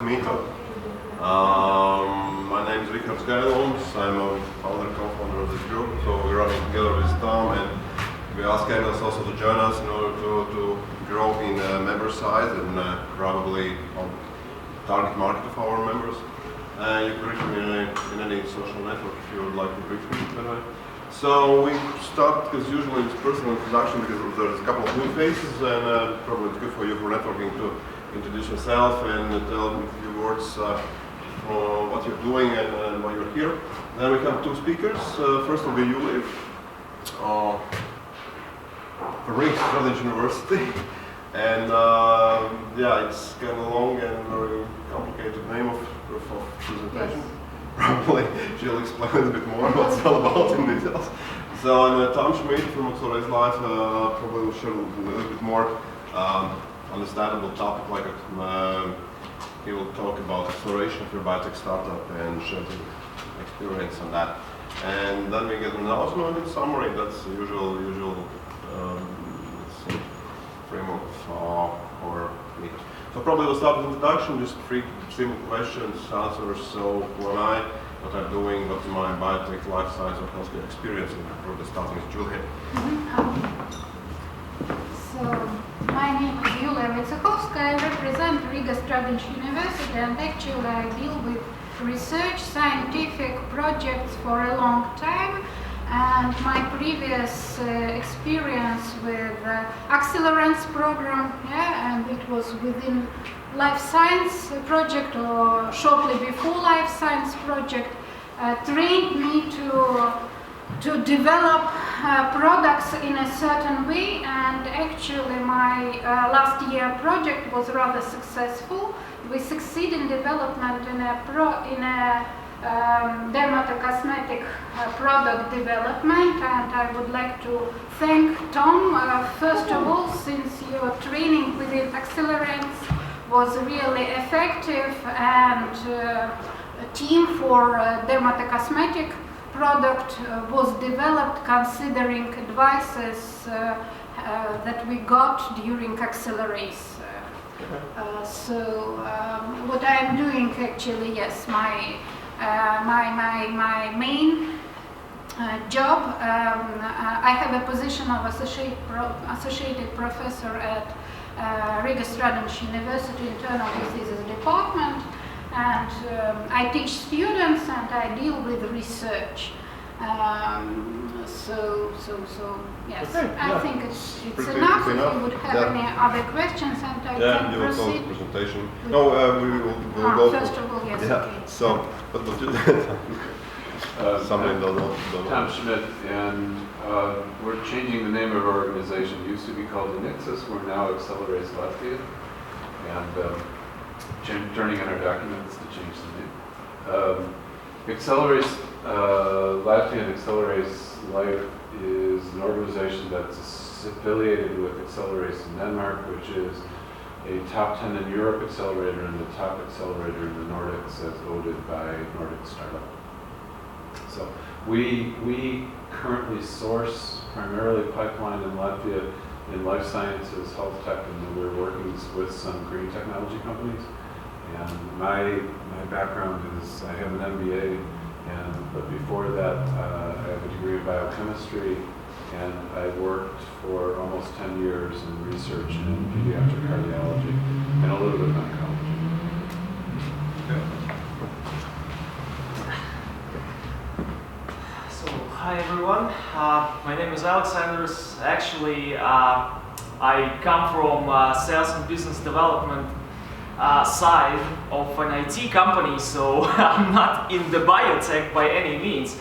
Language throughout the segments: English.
Meetup. My name is Richard Skylons. I'm a co-founder of this group. So we're running together with Tom, and we ask analysts also to join us in order to grow in member size and probably on target market of our members. You can reach me in any social network if you would like to reach me. Anyway. So we start as usually with personal introduction because there's a couple of new faces, and probably it's good for you for networking to introduce yourself and tell a few words what you're doing and why you're here. Then we have two speakers. First will be Julie from Riga Strategy University. And yeah, it's kind of long and very complicated name of presentation. Yes. Probably she'll explain a little bit more what it's all about in details. So, and Tom Schmidt from Accelerate's Life probably will share a little bit more understandable topic, like he will talk about acceleration of your biotech startup and share the experience on that. And then we get an announcement and summary. That's the usual framework of our meeting. So probably we'll start with introduction, just three simple questions, answers. So who am I, what I'm doing, what's my biotech, life science, or healthcare experience, and probably starting with Julia. So, my name is Yulia Wojciechowska. I represent Riga Strategy University, and actually I deal with research, scientific projects for a long time. And my previous experience with Accelerance program, and it was within life science project or shortly before life science project, trained me to develop products in a certain way, and actually my last year project was rather successful. We succeeded in development in a dermatocosmetic product development, and I would like to thank Tom first of all, since your training within Accelerance was really effective, and a team for dermatocosmetic product was developed considering advices that we got during Accelerate. So what I am doing actually, yes, my main job, I have a position of associated professor at Riga Strategy University Internal Diseases Department, and I teach students and I deal with research. So yes, okay, I think it's pretty enough. If enough. you would have any other questions, and I can you will close proceed. the presentation. No, we will go First of all, yes, okay. So, but we'll do something don't know. Tom Schmidt, and we're changing the name of our organization. It used to be called Nixus. We're now Accelerate's Latvia, and turning in our documents to change the name. Accelerate's Latvia and Accelerate's Life is an organization that's affiliated with Accelerate's in Denmark, which is a top 10 in Europe accelerator and the top accelerator in the Nordics as voted by Nordic Startup. So we currently source primarily pipeline in Latvia in life sciences, health tech, and then we're working with some green technology companies. And my background is I have an MBA, but before that I have a degree in biochemistry, and I worked for almost 10 years in research in pediatric cardiology and a little bit of oncology. So, hi everyone. My name is Alexandros. Actually, I come from sales and business development side of an IT company, so I'm not in the biotech by any means.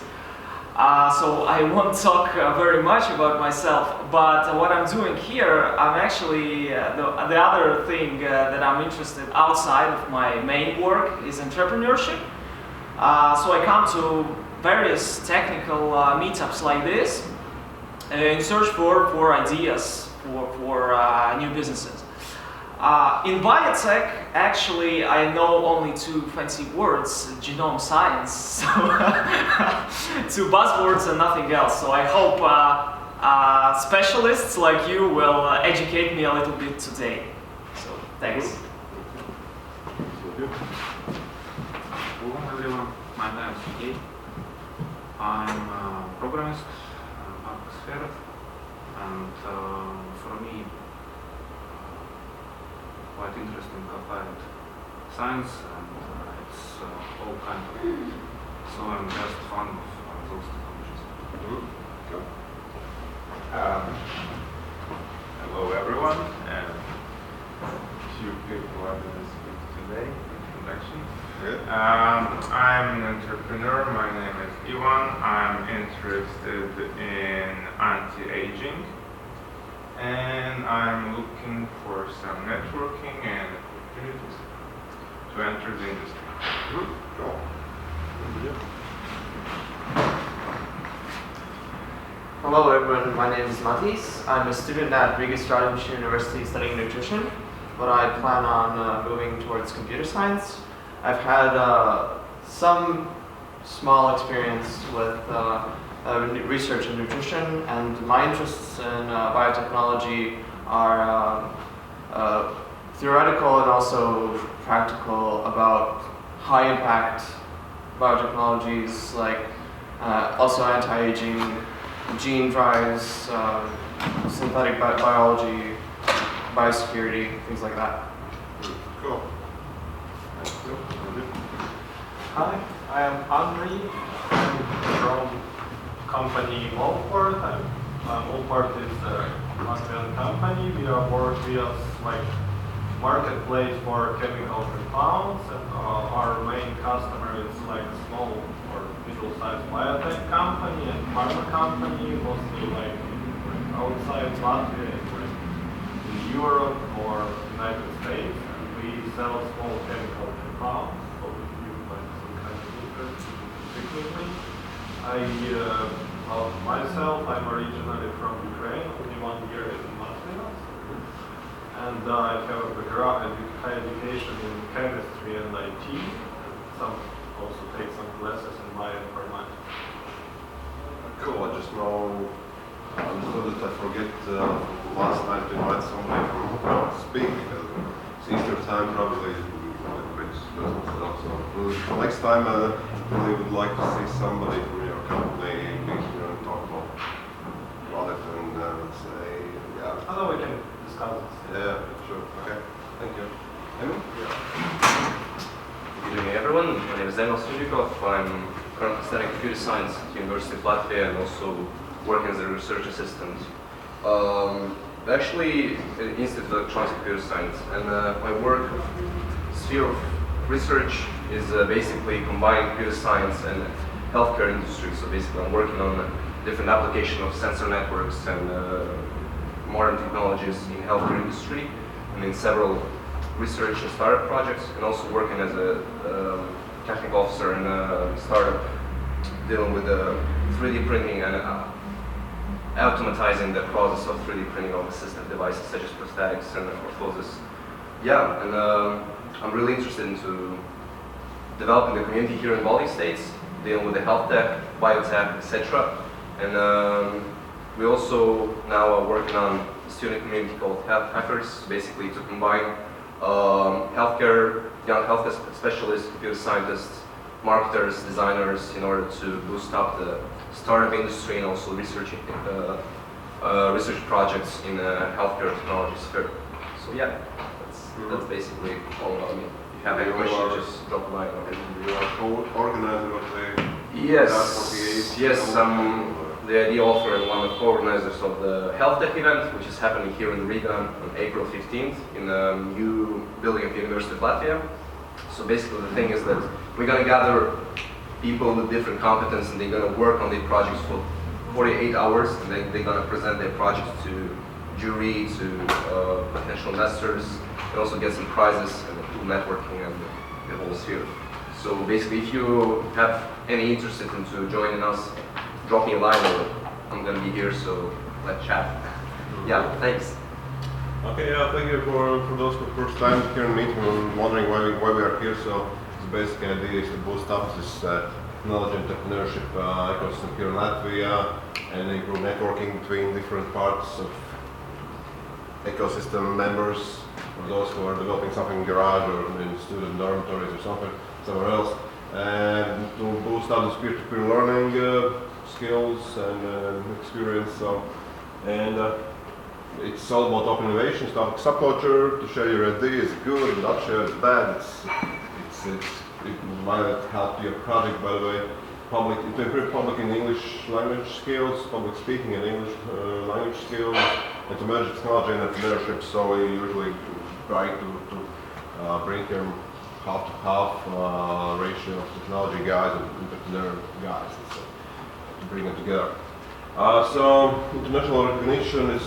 So I won't talk very much about myself, but what I'm doing here, I'm actually, the other thing that I'm interested outside of my main work is entrepreneurship. So I come to various technical meetups like this in search for ideas for new businesses. In biotech, actually, I know only two fancy words, genome science, so two buzzwords and nothing else. So I hope specialists like you will educate me a little bit today. So thanks. you. Hello everyone, my name is Sergey. I'm a programmist in atmosphere, and for me, quite interesting applied science, and it's all kind of. So I'm just fan of those technologies. Cool. Hello everyone, and few people are going to speak today. Introduction. Good. I'm an entrepreneur. My name is Ivan. I'm interested in anti-aging, and I'm looking for some networking and opportunities to enter the industry. Cool. Yeah. Hello everyone, my name is Matis. I'm a student at Riga Strategy University studying nutrition, but I plan on moving towards computer science. I've had some small experience with research in nutrition, and my interests in biotechnology are theoretical and also practical about high impact biotechnologies like also anti-aging, gene drives, synthetic biology, biosecurity, things like that. Cool. Hi, I am Andrei. I'm from company Molport. Molport is a Latvian company. We are like marketplace for chemical compounds, and our main customer is like small or middle-sized biotech company and pharma company, mostly like outside Latvia, like in Europe or United States. And we sell small chemical compounds. Myself, I'm originally from Ukraine, only 1 year in Latvia, and I have a high education in chemistry and IT, and also take some classes in bioinformatics. Cool. I just know. I understood that I forget last night to invite somebody from to speak because it's Easter time probably. So next time, I really would like to see somebody from your company and talk about product and let's say, yeah. Although we can discuss this. Yeah, sure. Okay. Thank you. Evan? Good evening, everyone. My name is Emil Sudikov. I'm currently studying computer science at the University of Latvia and also working as a research assistant. Actually, at the Institute of Electronics and Computer Science, and my work sphere of research is basically combining computer science and healthcare industry. So basically, I'm working on different application of sensor networks and modern technologies in healthcare industry, and in several research and startup projects, and also working as a technical officer in a startup dealing with 3D printing and automatizing the process of 3D printing of assistive devices such as prosthetics and orthosis. Yeah, and I'm really interested into developing the community here in Baltic states, dealing with the health tech, biotech, etc. And we also now are working on a student community called Hackers, basically to combine young healthcare specialists, computer scientists, marketers, designers, in order to boost up the startup industry and also research projects in the healthcare technology sphere. So yeah, that's basically all about me. If you have any questions, just drop a line. You are co-organizer of the Yes, I'm the idea author and one of the co-organizers of the Health Tech event, which is happening here in Riga on April 15th in a new building of the University of Latvia. So basically the thing is that we're going to gather people with different competence, and they're going to work on their projects for 48 hours, and then they're going to present their projects to jury, to potential investors, and also get some prizes and do networking and the whole sphere. So basically, if you have any interest into joining us, drop me a line, or I'm going to be here, so let's chat. Yeah, thanks. Okay, yeah, thank you for those who first time here in meeting and wondering why we are here. So the basic idea is to boost up this knowledge and entrepreneurship ecosystem here in Latvia and improve networking between different parts of ecosystem members for those who are developing something in garage or in student dormitories or somewhere else, and to boost up this peer-to-peer learning skills and experience. So, and it's all about open innovation, subculture. To share your ideas is good, not share is bad. It might help your project, by the way. To improve public and English language skills, public speaking and English language skills, and to merge technology and entrepreneurship. So we usually try to bring here half-to-half ratio of technology guys and entrepreneur guys, so to bring them together. So international recognition is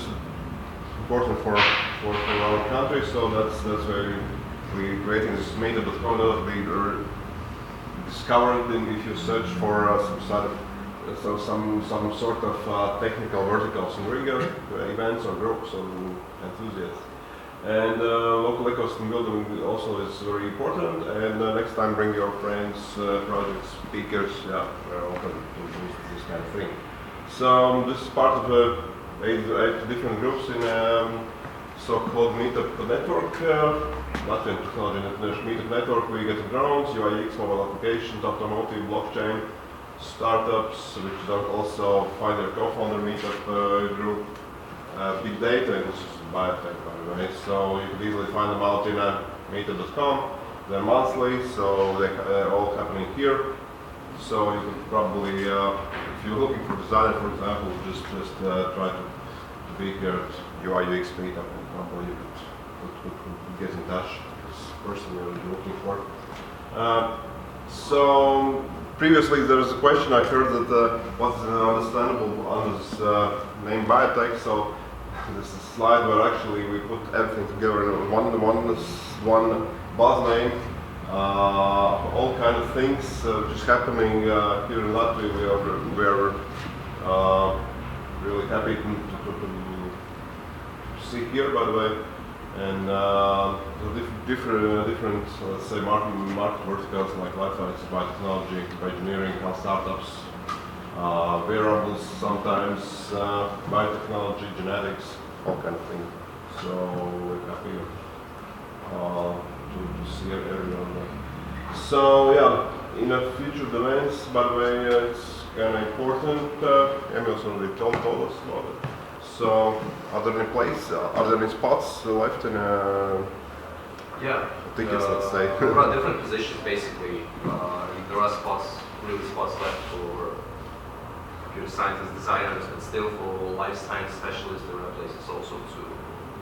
important for our country. So that's why we creating this meetup.com that we discovered if you search for some sort of technical verticals in Riga, events or groups or enthusiasts. And local ecosystem building also is very important. And next time bring your friends, project speakers. Yeah, we're open to this kind of thing. So this is part of eight different groups in so-called meetup network. Latvian Technology and International Meetup Network. We get drones, UI/UX, mobile applications, automotive, blockchain, startups, which are also find their co-founder meetup group, big data, and this is biotech, by the way. So you can easily find them out in meetup.com. They're monthly, so they're all happening here. So you could probably, if you're looking for designer, for example, just try to be here at UI/UX meetup, and probably you could get in touch with this person you're looking for. So previously there was a question I heard that what's understandable under this name Biotech. So this is a slide where actually we put everything together in one buzz name. All kind of things just happening here in Latvia. We are really happy to see here, by the way. And different let's say market verticals like life sciences, biotechnology, bioengineering, health startups, wearables, sometimes biotechnology, genetics, all kind of things. So we're happy to see everyone there. So yeah, in the future domains, by the way, it's kind of important. Emil's already told us about it. So, are there any spots left in tickets, let's say? There are different positions basically. There are spots left for computer scientists, designers, but still for life science specialists, there are places also to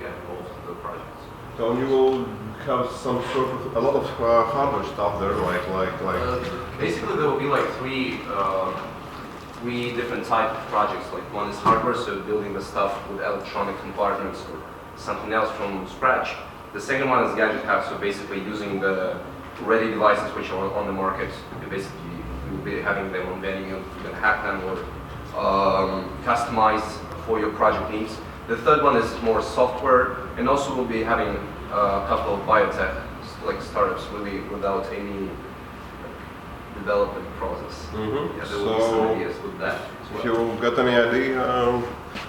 get involved in the projects. So you will have some sort of a lot of hardware stuff there, basically there will be like three different type of projects. Like one is hardware, so building the stuff with electronic compartments or something else from scratch. The second one is gadget hub, so basically using the ready devices which are on the market. You'll be having them on venue, you can hack them or customize for your project needs. The third one is more software, and also we'll be having a couple of biotech like startups really without any development process. Mm-hmm. Yeah, there will be some ideas with that. If you got any idea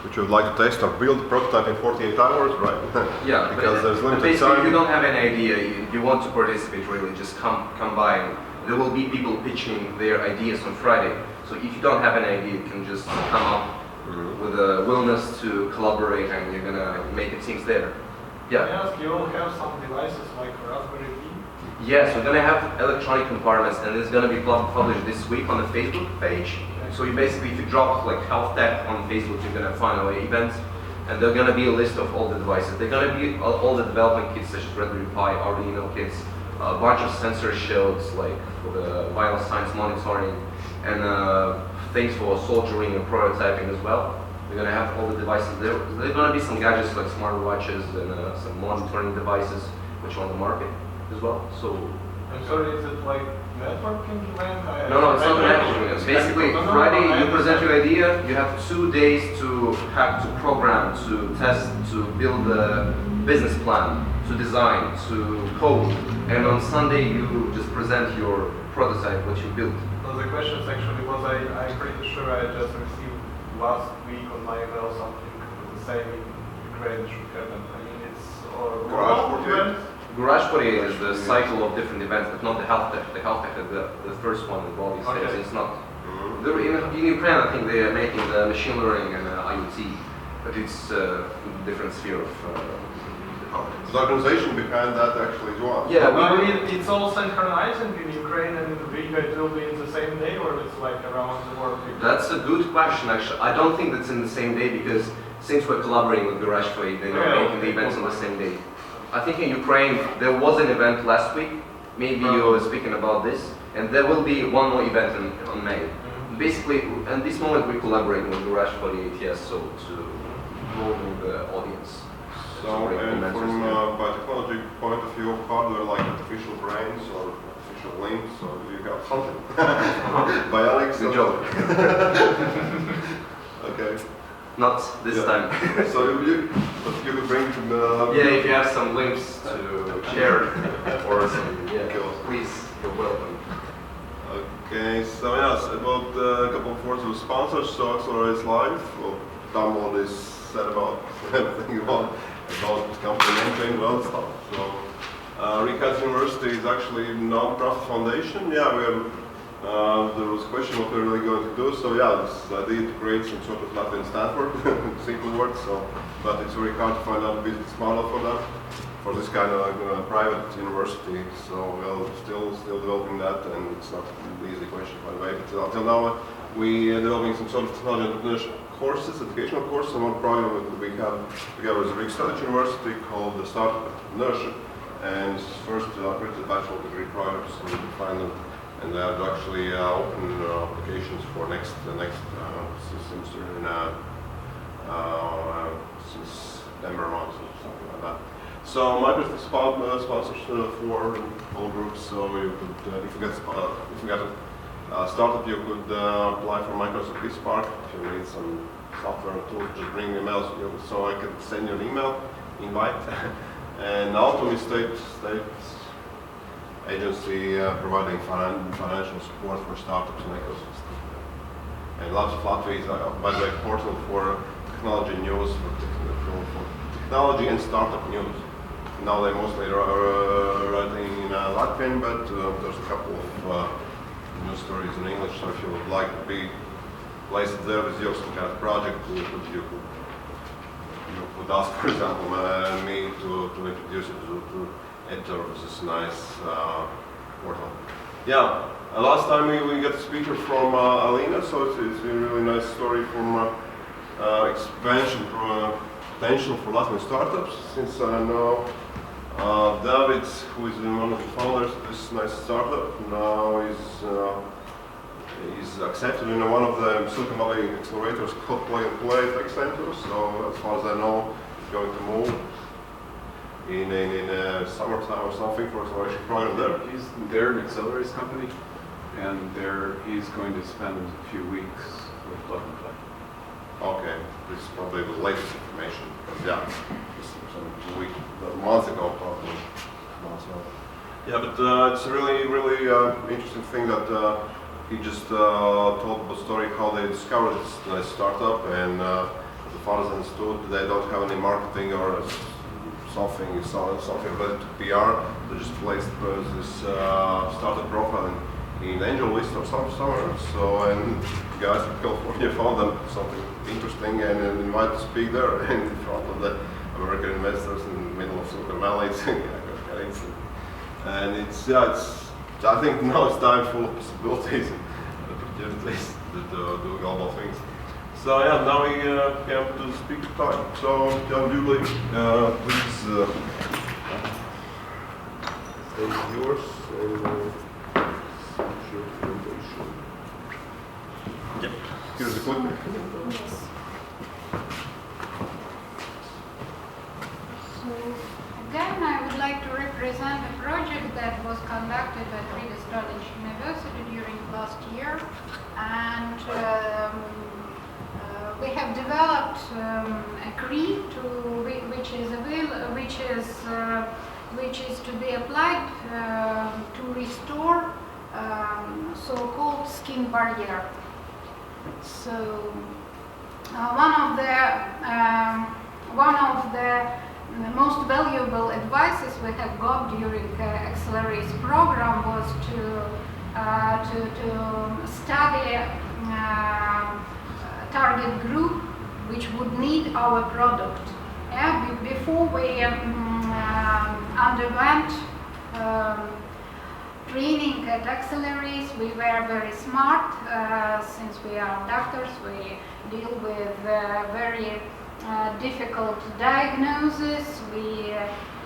which you would like to test or build a prototype in 48 hours, right? Yeah, because there's limited basically time. if you don't have any idea, you want to participate really, just come by. There will be people pitching their ideas on Friday. So if you don't have an idea, you can just come up with a willingness to collaborate, and you're gonna make the things there. Yeah. Yes, you will have some devices like Raspberry Pi. Yes, we're gonna have electronic compartments, and it's gonna be published this week on the Facebook page. So you basically, if you drop like health tech on Facebook, you're gonna find our events, and there's gonna be a list of all the devices. They're gonna be all the development kits such as Raspberry Pi, Arduino kits, a bunch of sensor shields like for the vital signs monitoring, and things for soldering and prototyping as well. We're gonna have all the devices there. There's gonna be some gadgets like smartwatches and some monitoring devices which are on the market as well. So I'm sorry, is it like networking event? no, it's not networking. It's basically Friday you present your idea. You have 2 days to hack, to program, to test, to build a business plan, to design, to code, and on Sunday you just present your prototype, what you built. So the questions actually was I'm pretty sure I just received last week on my email something with the same Ukraine should happen. I mean, it's or Garage global 48? events? Garage 48 is the cycle of different events, but not the health tech. The health tech is the first one with all these Okay. things. It's not. Mhm. In Ukraine, I think they are making the machine learning and IoT, but it's a different sphere of The organization behind that actually is what? Yeah, I mean, it's all synchronizing in Ukraine and in Riga. It will be in the same day, or it's like around the world. That's a good question, actually. I don't think that's in the same day because since we're collaborating with Garage 48, they're not Yeah, making the okay. events on the same day. I think in Ukraine there was an event last week. Maybe you were speaking about this, and there will be one more event on May. Basically, at this moment we're collaborating with Garage 48, yes, so to grow the audience. So, and from biotechnology point of view, hardware like artificial brains or artificial limbs, or do you got something? Bionics? Good job. Okay. Not this Yeah. time. So but you could bring to Yeah, if you have some links to share or some, Cool. please, you're welcome. Okay, so yes, about a couple of words of sponsors. So Accelerate's Live. Well, Tom already said about everything about the company name change and all that stuff. So Recast University is actually a non-profit foundation. Yeah, there was a question what we're really going to do. So yeah, this idea to create some sort of Latvian Stanford, simple words. So, but it's very hard to find out a business model for that, for this kind of private university. So we're still developing that, and it's not an easy question by the way. But until now, we are developing some sort of technology entrepreneurship courses, educational courses. And one program that we have together with Riga State University called the Startup Entrepreneurship, and it's first created bachelor degree program, so we can find them. And they have actually open applications for next semester in since September month or something like that. So Microsoft sponsors for all groups. So you could, if you get a startup, you could apply for Microsoft Spark. If you need some software tools, just bring emails. So I can send you an email invite. And Ultimate State agency providing financial support for startups and ecosystem. And lots of Latvia is, by the way, portal for technology news, for technology and startup news. Now they mostly are writing in Latvian, but there's a couple of news stories in English. So if you would like to be placed there with your some kind of project, you could ask, for example, me to introduce you to enter this nice portal. Yeah, last time we got a speaker from Alina, so it's a really nice story from expansion potential for Latvian startups. Since I know David, who is one of the founders of this nice startup, now is accepted in one of the Silicon Valley accelerators called Plug and Play Tech Center. So as far as I know, he's going to move in summertime or something for acceleration program there. They're an accelerators company, and he's going to spend a few weeks with Plug and Play. Okay, this is probably the latest information. Yeah, just some months ago probably. Yeah, but it's a really interesting thing that he just told the story how they discovered this nice startup, and as far as I understood, they don't have any marketing or something related to PR. They just placed this startup profile in Angel List or somewhere. So, and guys from California found them something interesting and invited to speak there in front of the American investors in the middle of Silicon Valley. And it's I think now it's time full of possibilities and opportunities to do global things. So yeah, now we come to the speaker time. So John Julie, please, stage is yours. Your presentation. Yep. Here's the clip. Yes. So again, I would like to represent a project that was conducted at Riga State University during last year, and we have developed a cream which is to be applied to restore so-called skin barrier. So one of the the most valuable advices we have got during Accelerates program was to study target group which would need our product. Yeah, before we underwent training at Accelerates, we were very smart. Since we are doctors, we deal with very difficult diagnosis. We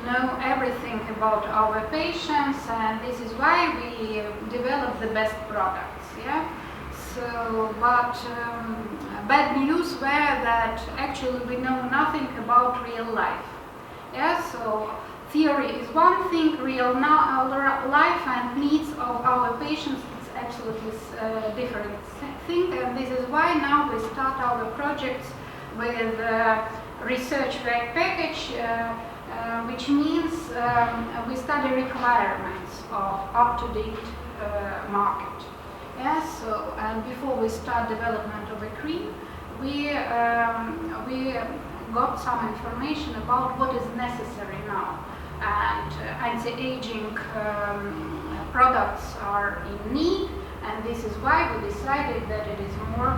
know everything about our patients, and this is why we develop the best products. Yeah. So, but bad news were that actually we know nothing about real life. Yeah. So theory is one thing, real life and needs of our patients is absolutely different thing, and this is why now we start our projects with research work package, which means we study requirements of up-to-date market. Yeah, so, and before we start development of a cream, we got some information about what is necessary now. And anti-aging products are in need, and this is why we decided that it is more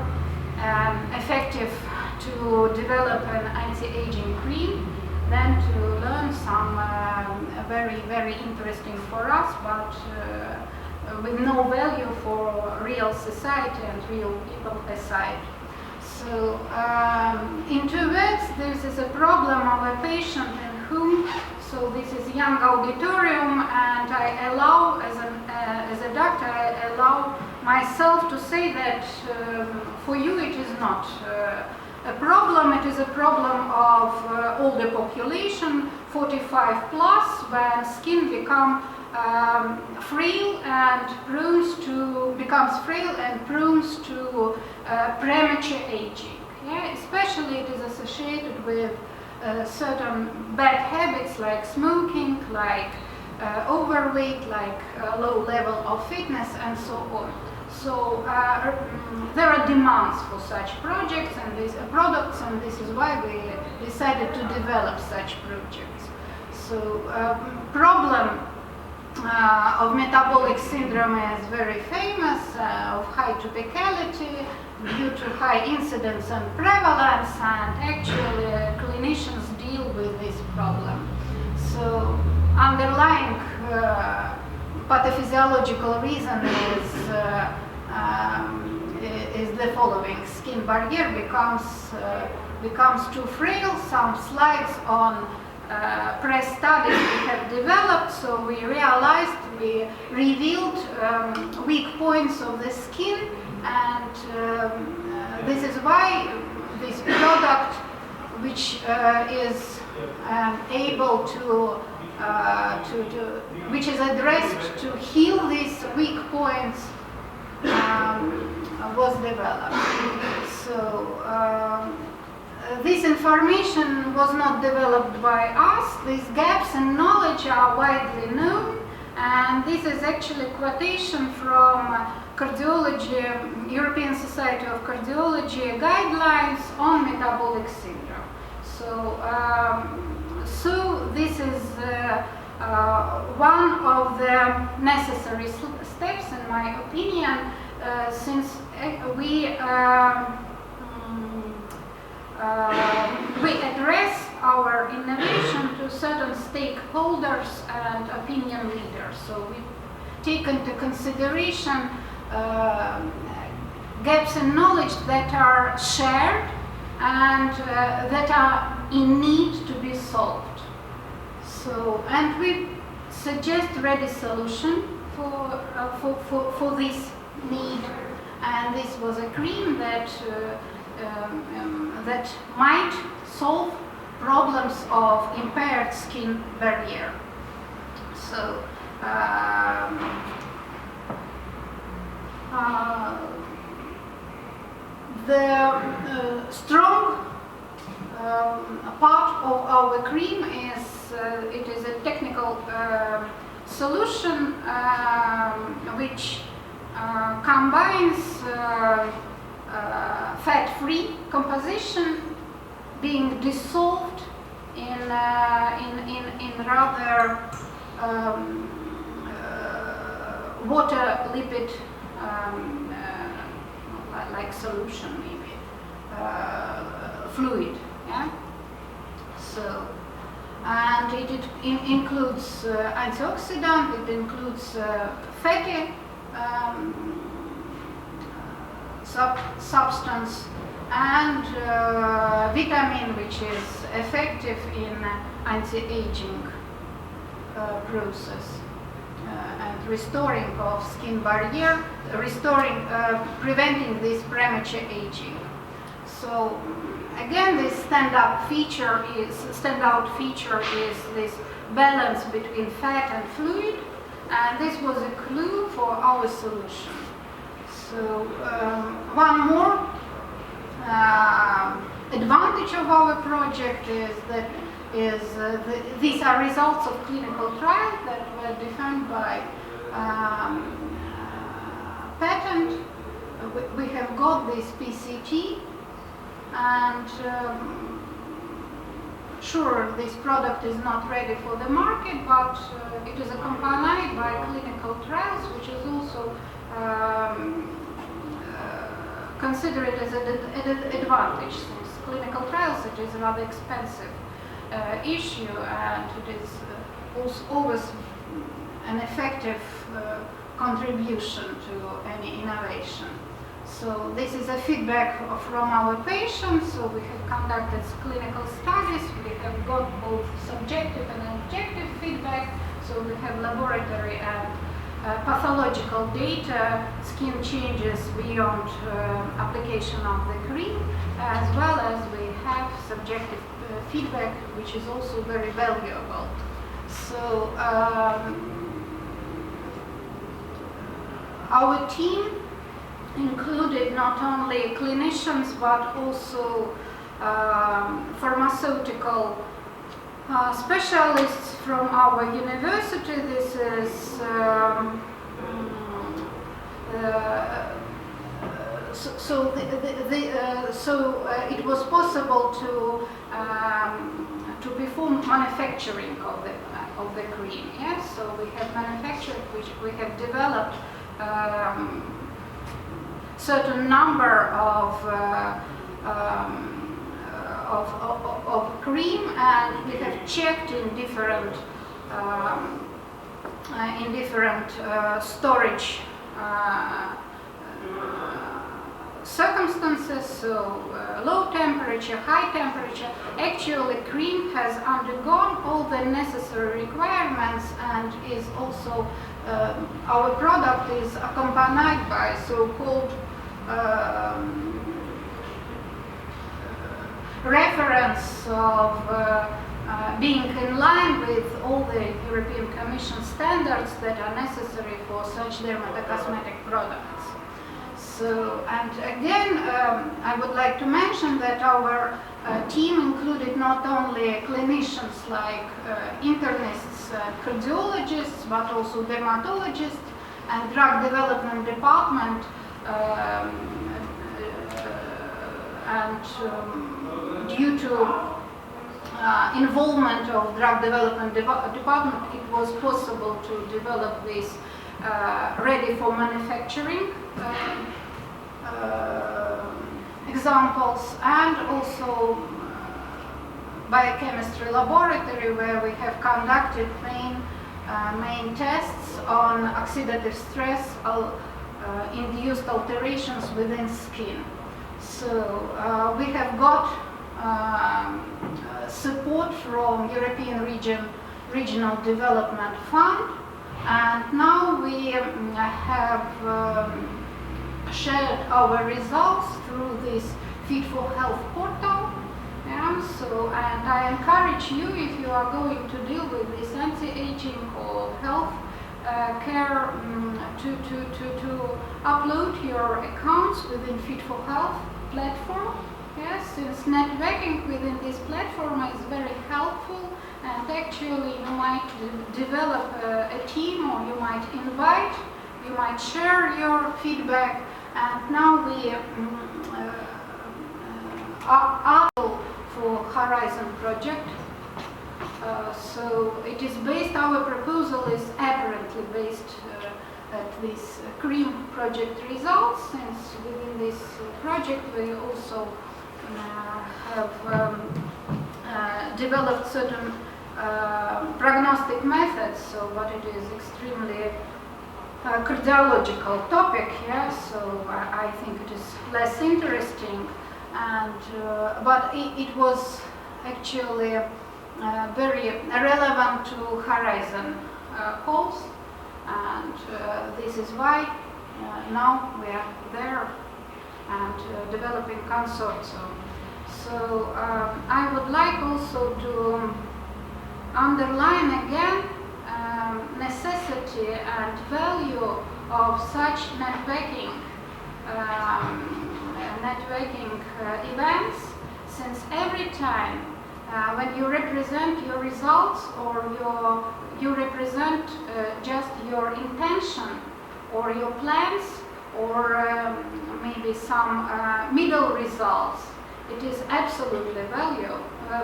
effective to develop an anti-aging cream than to learn some very, very interesting for us, but with no value for real society and real people aside. So, in 2 words, this is a problem of a patient in whom, so this is young auditorium, and I allow, as a doctor, I allow myself to say that for you it is not a problem, it is a problem of older population, 45 plus, when skin becomes frail and prone to premature aging. Yeah? Especially it is associated with certain bad habits like smoking, like overweight, like low level of fitness, and so on. So there are demands for such projects and these products, and this is why we decided to develop such projects. So problem of metabolic syndrome is very famous, of high typicality due to high incidence and prevalence, and actually clinicians deal with this problem. So underlying pathophysiological reason is the following: skin barrier becomes too frail. Some slides on press studies we have developed, so we revealed weak points of the skin, and this is why this product, which is able which is addressed to heal these weak points, was developed. So this information was not developed by us. These gaps in knowledge are widely known, and this is actually a quotation from cardiology, European Society of Cardiology guidelines on metabolic syndrome. So, so this is one of the necessary steps, in my opinion, since we address our innovation to certain stakeholders and opinion leaders. So we take into consideration gaps in knowledge that are shared and that are in need to be solved. So, and we suggest ready solution for this need, and this was a cream that that might solve problems of impaired skin barrier. So the strong part of our cream is it is a technical solution which combines fat-free composition being dissolved in rather water lipid like solution, maybe fluid. Yeah. So, and it includes antioxidant. It includes fatty substance and vitamin, which is effective in anti-aging process and restoring of skin barrier, preventing this premature aging. So again, this standout feature is this balance between fat and fluid, and this was a clue for our solution. So one more advantage of our project is that these are results of clinical trials that were defined by patent. We have got this PCT, and sure, this product is not ready for the market, but it is accompanied by clinical trials, which is also considered as an advantage, since clinical trials it is a rather expensive issue, and it is also always an effective contribution to any innovation. So this is a feedback from our patients. So we have conducted clinical studies. We have got both subjective and objective feedback. So we have laboratory and pathological data, skin changes beyond application of the cream, as well as we have subjective feedback, which is also very valuable. So our team included not only clinicians but also pharmaceutical specialists from our university. This is so it was possible to perform manufacturing of the cream. Yes, so we have manufactured, which we have developed certain number of cream, and we have checked in different storage circumstances, so low temperature, high temperature. Actually, cream has undergone all the necessary requirements, and is also our product is accompanied by so-called reference of being in line with all the European Commission standards that are necessary for such dermatocosmetic products. So, and again, I would like to mention that our team included not only clinicians like internists, cardiologists, but also dermatologists and drug development department, and due to involvement of drug development department, it was possible to develop this ready for manufacturing examples, and also biochemistry laboratory, where we have conducted main tests on oxidative stress induced alterations within skin. So we have got support from European Regional Development Fund, and now we have shared our results through this Fit for Health portal. Yeah, so, and I encourage you, if you are going to deal with this anti-aging or health care, to upload your accounts within Fit for Health platform. Yes, since networking within this platform is very helpful, and actually you might develop a team, or you might invite, you might share your feedback, and now we are for Horizon project So it is based, our proposal is apparently based at these CREAM project results, since within this project we also have developed certain prognostic methods, so but it is extremely cardiological topic, yeah, so I think it is less interesting, and but it was actually very relevant to Horizon calls, and this is why now we are there and developing consortium. So I would like also to underline again necessity and value of such networking events, since every time when you represent your results or you represent just your intention or your plans or maybe some middle results, it is absolutely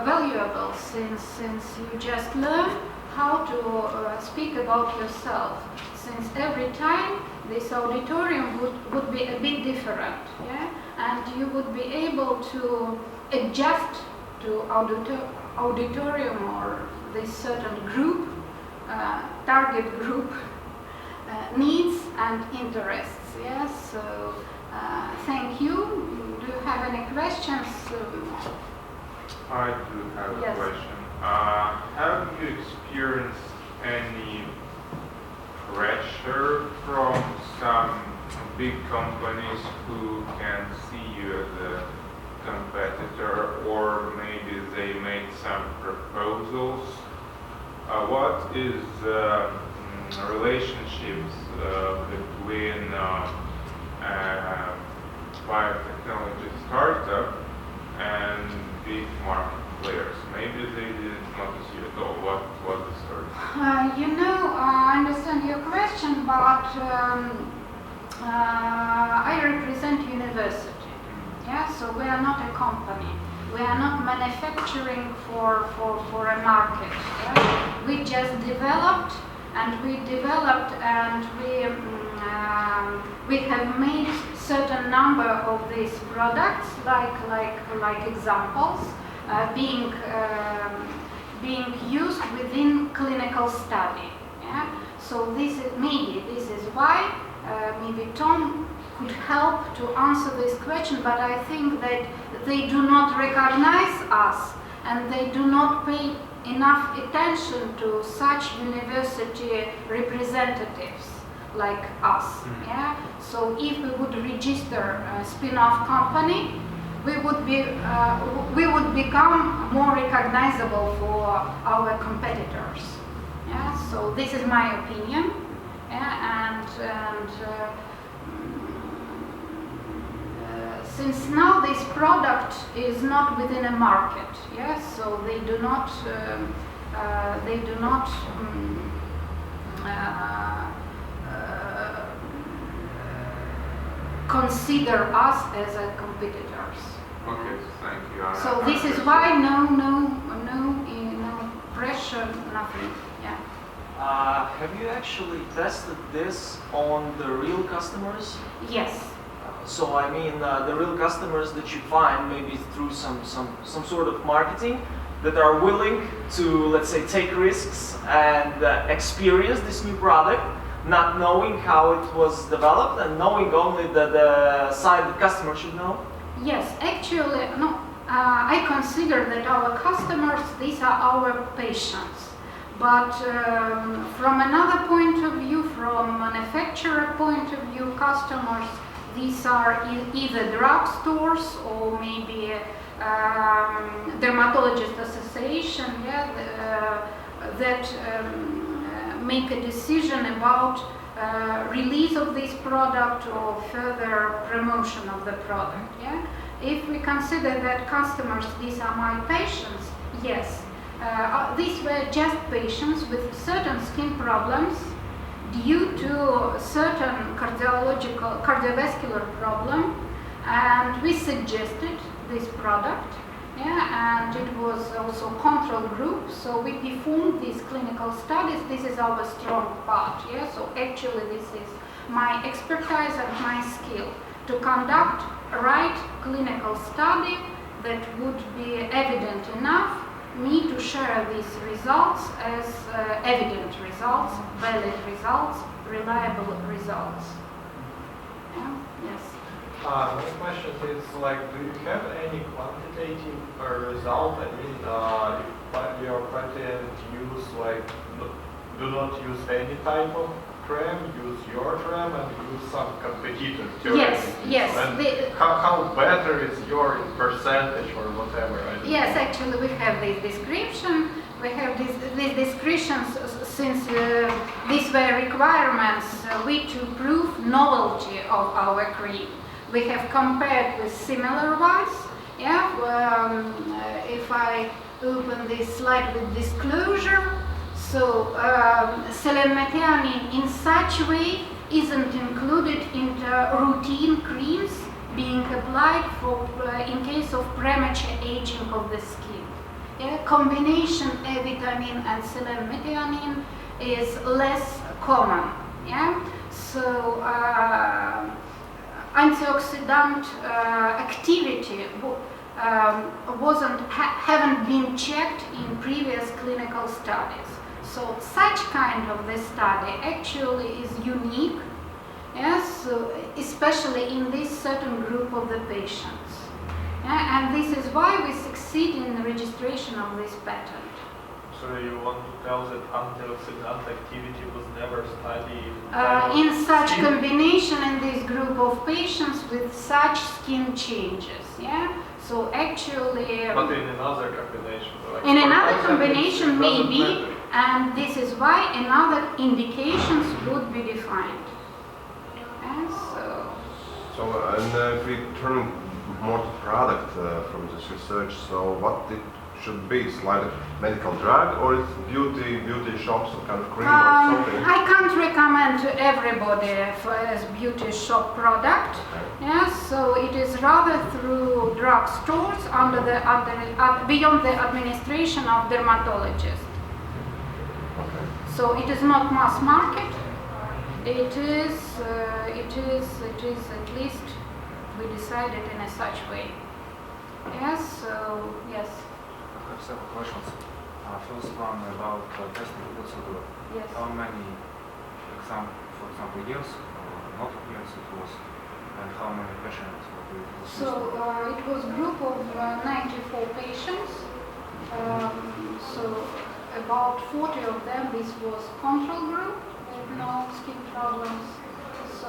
valuable, since you just learn how to speak about yourself, since every time this auditorium would be a bit different, yeah? And you would be able to adjust to auditorium or this certain group, target group needs and interests, yes? So thank you. Do you have any questions? I do have Yes. a question. Have you experienced any pressure from some big companies who can see you as a competitor, or maybe they made some proposals? What is relationships between biotechnology startup and big market players? Maybe they didn't notice you at all. What was the story? I understand your question, but I represent university. Yeah, so we are not a company. We are not manufacturing for a market. Yeah? We just developed and we have made certain number of these products, like examples, being used within clinical study. Yeah? So this is why maybe Tom could help to answer this question, but I think that they do not recognize us and they do not pay enough attention to such university representatives like us. Mm-hmm. Yeah? So if we would register a spin-off company, we would become more recognizable for our competitors. Yeah? So this is my opinion. Yeah? Since now this product is not within a market, yes, so they do not consider us as a competitors. Okay, thank you. So this is why no pressure, nothing. Yeah. Have you actually tested this on the real customers? Yes. So I mean, the real customers that you find maybe through some sort of marketing that are willing to, let's say, take risks and experience this new product, not knowing how it was developed and knowing only the side the customer should know? Yes, actually, no. I consider that our customers, these are our patients. But from another point of view, from manufacturer point of view, customers, these are either drugstores or maybe dermatologist association, yeah, that make a decision about release of this product or further promotion of the product. Yeah? If we consider that customers, these are my patients, yes, these were just patients with certain skin problems due to certain cardiovascular problem, and we suggested this product, Yeah, and it was also control group, so we performed these clinical studies. This is our strong part, yeah, so actually this is my expertise and my skill to conduct a right clinical study that would be evident enough me to share these results as evident results, valid results, reliable results. Yeah? Yes. My question is like, do you have any quantitative result? I mean, if your content use like, do not use any type of tram, use your tram and use some competitor. Yes, yes. And how better is your percentage or whatever? Yes, actually we have this description. We have these descriptions since these were requirements to prove novelty of our cream. We have compared with similar ones. Yeah, if I open this slide with disclosure, so selenmethionine in such way isn't included in the routine creams being applied for in case of premature aging of the skin. Yeah, combination A vitamin and selenmethionine is less common. Yeah, so antioxidant activity haven't been checked in previous clinical studies. So such kind of the study actually is unique, yes, so especially in this certain group of the patients. Yeah, and this is why we succeed in the registration of this patent. So you want to tell that antioxidant activity was never studied in such combination in this group of patients with such skin changes, yeah? So actually... but in another combination? Like in another combination maybe, and this is why another indications would be defined. And So, and if we turn more to product from this research, so what it should be? It's like a medical drug, or it's beauty shops, some kind of cream or something? I can't recommend to everybody as beauty shop product. Yes, so it is rather through drug stores beyond the administration of dermatologists. Okay. So it is not mass market. It is at least we decided in a such way. Yes, so yes. I have several questions. First one about testing procedure. Yes. How many for example, years or not years it was, and how many patients were used? So it was a group of 94 patients. So about 40 of them, this was control group with no skin problems. So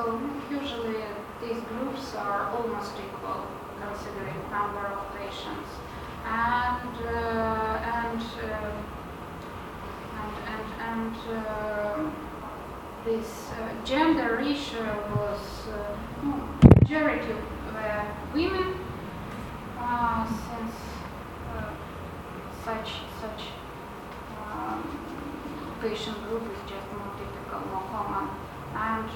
usually these groups are almost equal considering number of patients. And this gender ratio was majority were women, since such patient group is just more typical, more common. And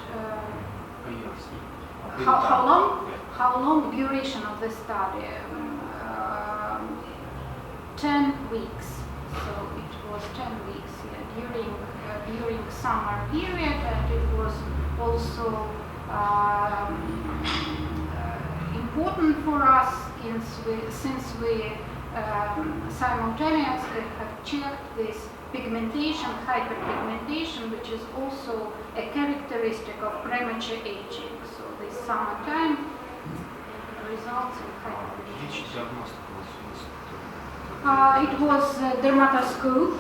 how long duration of the study? 10 weeks. So it was 10 weeks during summer period, and it was also important for us since we simultaneously have checked this pigmentation, hyperpigmentation, which is also a characteristic of premature aging. So this summertime results in hyperpigmentation. Which diagnostic was used? It was dermatoscope,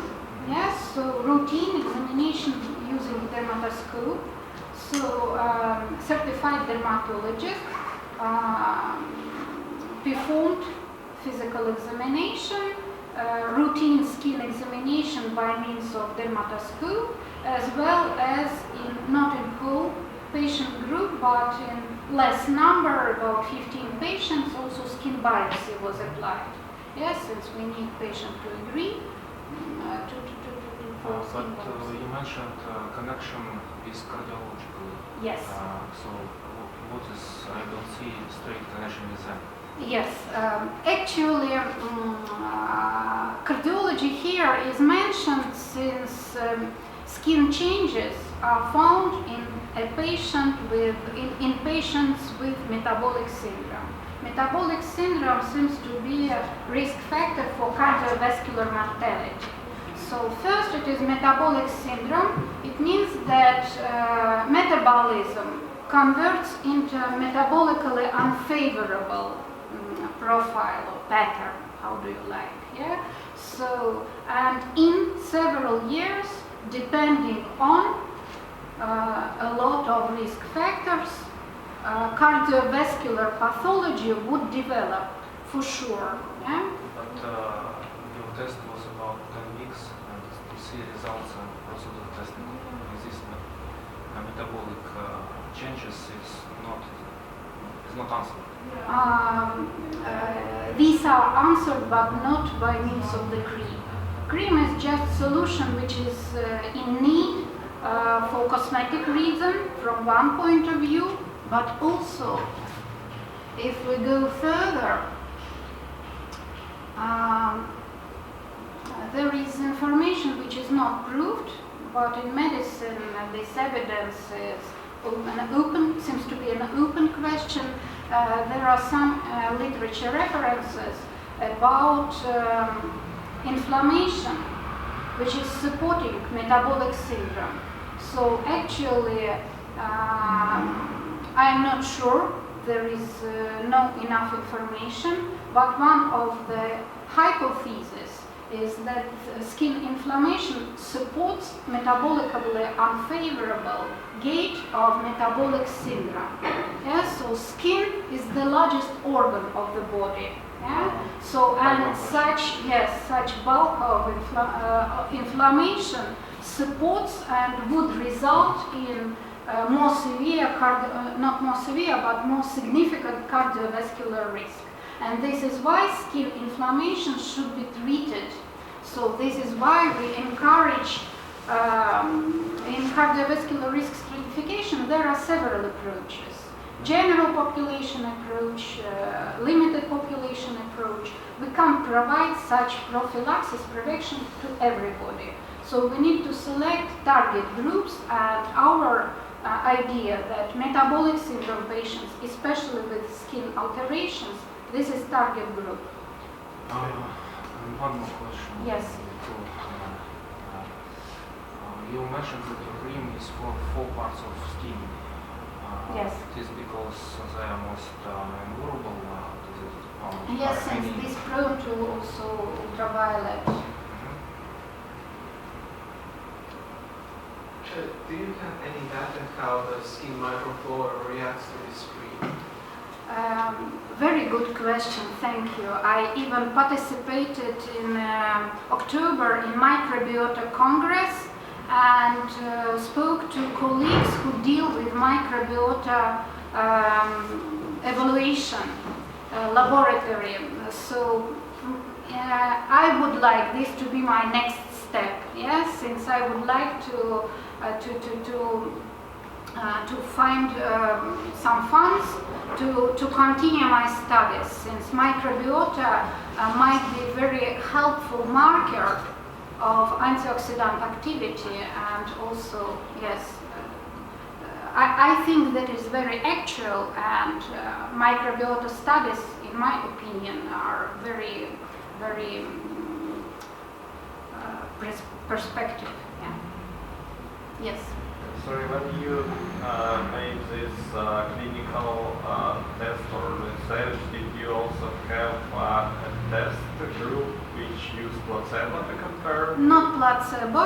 yes, so routine examination using dermatoscope. So certified dermatologist performed physical examination, routine skin examination by means of dermatoscope, as well as not in whole patient group, but in less number, about 15 patients, also skin biopsy was applied. Yes, since we need patient to agree But you mentioned connection is cardiological. Yes. So what is, I don't see straight connection with them. Yes, actually, cardiology here is mentioned since skin changes are found in patients with metabolic syndrome. Metabolic syndrome seems to be a risk factor for cardiovascular mortality. So first, it is metabolic syndrome. It means that metabolism converts into metabolically unfavorable profile or pattern, how do you like, yeah? So, and in several years, depending on a lot of risk factors, cardiovascular pathology would develop for sure, yeah? But your test was about 10 weeks, and to see results and procedure testing this metabolic changes is not answered. These are answered, but not by means of the cream. Cream is just solution which is in need for cosmetic reason from one point of view, but also if we go further, there is information which is not proved, but in medicine this evidence is seems to be an open question. There are some literature references about inflammation which is supporting metabolic syndrome. So actually, I am not sure, there is no enough information, but one of the hypotheses is that skin inflammation supports metabolically unfavorable gait of metabolic syndrome. Yes, so skin is the largest organ of the body. Yeah? So and such bulk of inflammation supports and would result in more severe, not more severe, but more significant cardiovascular risk. And this is why skin inflammation should be treated. So this is why we encourage in cardiovascular risk stratification, there are several approaches. General population approach, limited population approach. We can provide such prophylaxis prevention to everybody. So we need to select target groups, and our idea that metabolic syndrome patients, especially with skin alterations, this is target group. One more question. Yes. You mentioned that the cream is for 4 parts of skin. Yes. It is because they are most invulnerable. Yes, since this prone to also ultraviolet. Do you have any data how the skin microflora reacts to this cream? Very good question, thank you. I even participated in October in Microbiota Congress and spoke to colleagues who deal with microbiota evaluation laboratory. So I would like this to be my next step, yes, since I would like to find some funds to continue my studies, since microbiota might be a very helpful marker of antioxidant activity, and also, yes, I think that is very actual, and microbiota studies, in my opinion, are very, very perspective. Yeah. Yes. Sorry, when you made this clinical test or research, did you also have a test group which used placebo to compare? Not placebo.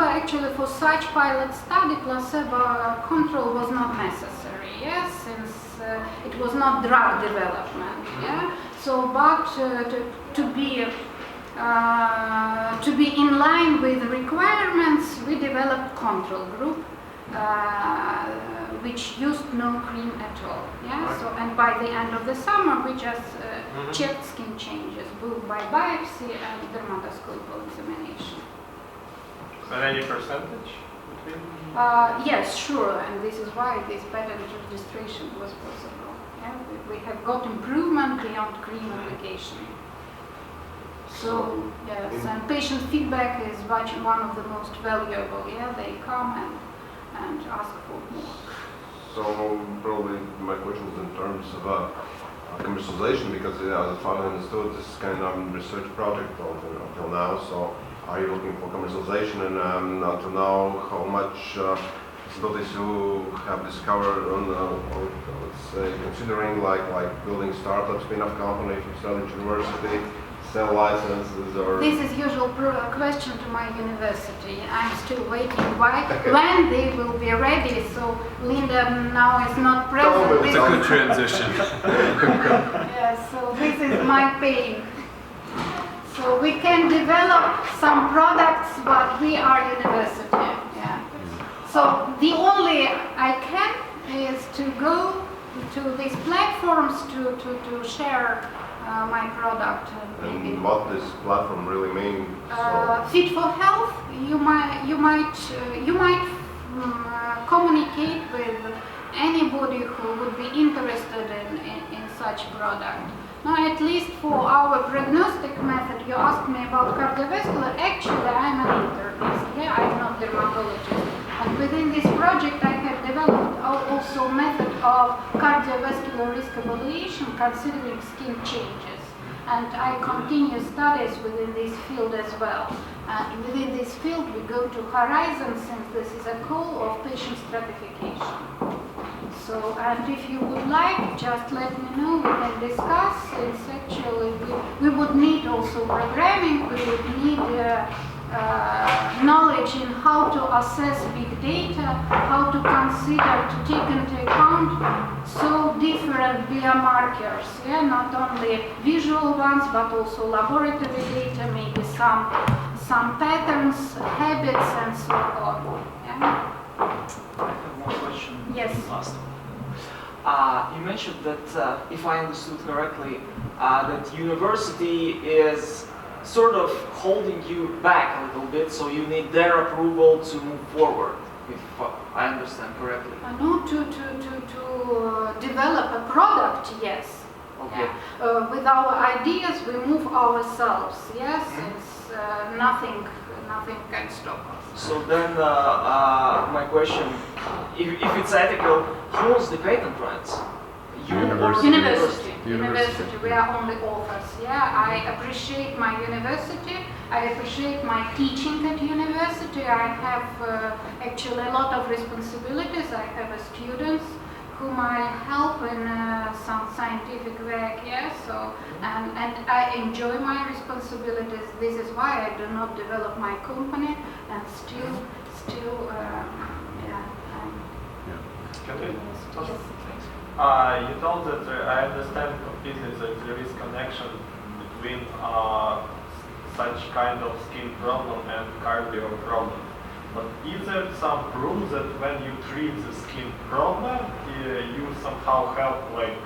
Actually, for such pilot study, placebo control was not necessary. Yes, since it was not drug development. Yeah. So, but to be in line with the requirements, we developed control group, which used no cream at all. Yeah. So, and by the end of the summer, we just checked skin changes, both by biopsy and dermatoscopal examination. And any percentage? Yes, sure, and this is why this patent registration was possible. Yeah, we have got improvement beyond cream application. So, yes, and patient feedback is one of the most valuable. Yeah, they come and ask for more. So probably my question is in terms of commercialization, because as far as I understood, this is kind of research project until now. So are you looking for commercialization, and until now, how much possibilities you have discovered on, or let's say, considering like building startup, spin-off company, if you start at university, sell licenses, or This is usual question to my university. I'm still waiting. When they will be ready? So Linda now is not present. It's a good transition. Yes, so this is my pain. So we can develop some products, but we are university. Yeah. So the only I can is to go to these platforms to share my product. and what this platform really means. So. Fit for health. You might communicate with anybody who would be interested in such product. Now, at least for our prognostic method, you asked me about cardiovascular. Actually, I'm an internist. Yeah, I'm not dermatologist. And within this project, I have developed also method of cardiovascular risk evaluation considering skin changes. And I continue studies within this field as well. Within this field, we go to horizon, since this is a goal of patient stratification. So, and if you would like, just let me know, we can discuss. It's actually, we would need also programming, we would need knowledge in how to assess big data, how to consider, to take into account so different biomarkers, yeah, not only visual ones, but also laboratory data, maybe some patterns, habits, and so on. Yeah? I have one question. Yes. Last one. You mentioned that, if I understood correctly, that university is sort of holding you back a little bit, so you need their approval to move forward, if I understand correctly. No, to develop a product, yes. Okay. Yeah. With our ideas, we move ourselves. Yes, it's nothing can stop us. So then, my question, if it's ethical, who owns the patent rights? You or the University. University. We are only authors. Yeah, I appreciate my university. I appreciate my teaching at university. I have actually a lot of responsibilities. I have students whom I help in some scientific work. Yeah, so and I enjoy my responsibilities. This is why I do not develop my company and still yeah. Can we? Yes. You told that I understand completely that there is connection between such kind of skin problem and cardio problem. But is there some proof that when you treat the skin problem, you somehow help, like,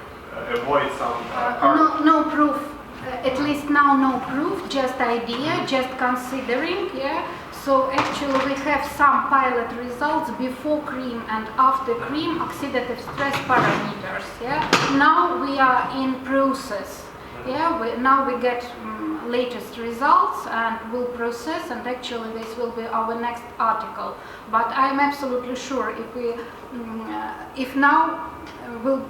avoid some No proof. At least now, no proof. Just idea. Just considering. Yeah. So actually, we have some pilot results before cream and after cream oxidative stress parameters. Yeah. Now we are in process. Yeah. Now we get latest results and we'll process, and actually this will be our next article. But I'm absolutely sure if now will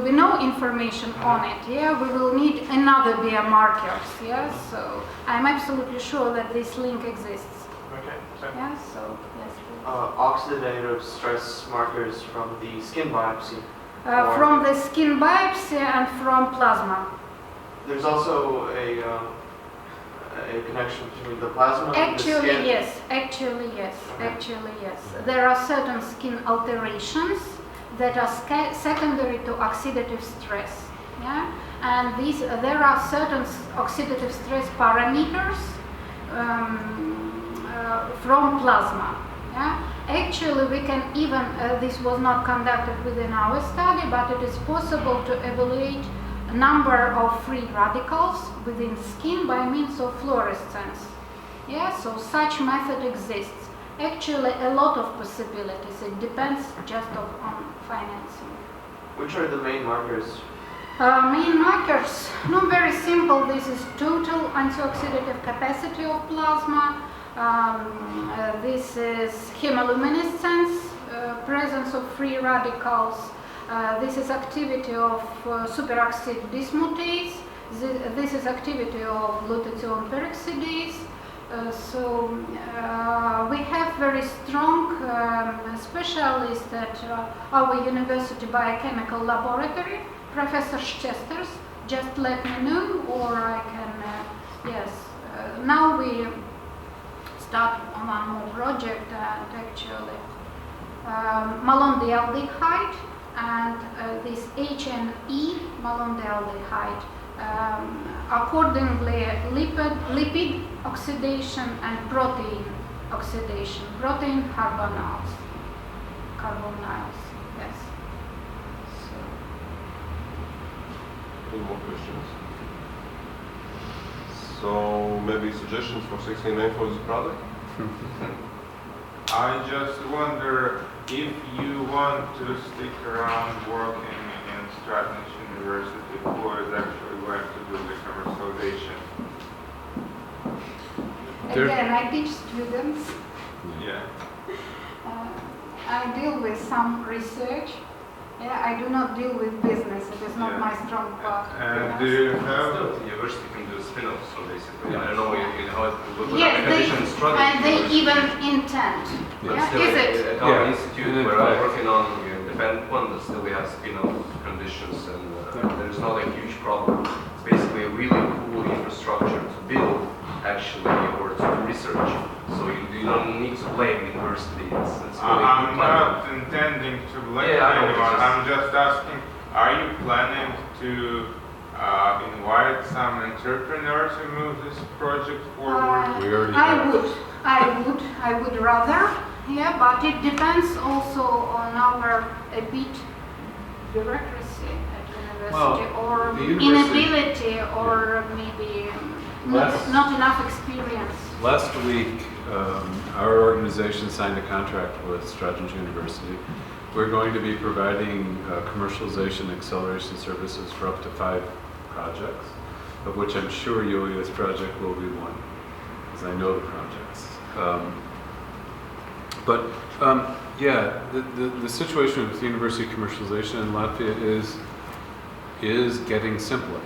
be no information on it, yeah, we will need another biomarkers, yeah. So I'm absolutely sure that this link exists. Okay. Yeah. So yes. Oxidative stress markers from the skin biopsy. From the skin biopsy and from plasma. There's also a connection between the plasma and the skin. Actually yes. There are certain skin alterations that are secondary to oxidative stress. Yeah, and there are certain oxidative stress parameters from plasma. Yeah, actually we can even this was not conducted within our study, but it is possible to evaluate number of free radicals within skin by means of fluorescence. Yeah, so such method exists. actually a lot of possibilities. It depends just on financing. Which are the main markers? Main markers, no, very simple. This is total antioxidative capacity of plasma. This is chemiluminescence, presence of free radicals. This is activity of superoxide dismutase. This is activity of glutathione peroxidase. We have very strong specialists at our university biochemical laboratory. Professor Chesters, just let me know, or I can, yes. Now we start on one more project, and actually malondialdehyde and this HNE malondialdehyde, accordingly lipid oxidation and protein oxidation, protein carbonyls, yes. Any more questions? So maybe suggestions for 16 name for this product? I just wonder if you want to stick around working in Strathclyde University, who is actually going to do the commercialization. Again, I teach students. Yeah. I deal with some research. Yeah, I do not deal with business. It is not my strong part. And do you have? Still, the university can do spin-offs, so basically, I don't know how it would look Yes, like they, conditions structure. and they even intend. But Yeah, still, is it? at our Yeah. institute, And where in I'm fact- working on the dependent one, but still we have spin-off conditions, and there's not a huge problem. It's basically a really cool infrastructure to build, actually, or to do research. So you don't need to blame the university. It's really I'm good not intending to blame Yeah, I know, anyone. it's just- I'm just asking, are you planning to invite some entrepreneurs to move this project forward? We already I would rather, yeah, but it depends also on our a bit bureaucracy at university, Well, or the university- inability, or maybe Last- not enough experience. Last week, our organization signed a contract with Strathclyde University. We're going to be providing commercialization acceleration services for up to 5 projects, of which I'm sure Yulia's project will be one, because I know the projects. Yeah, the situation with university commercialization in Latvia is getting simpler.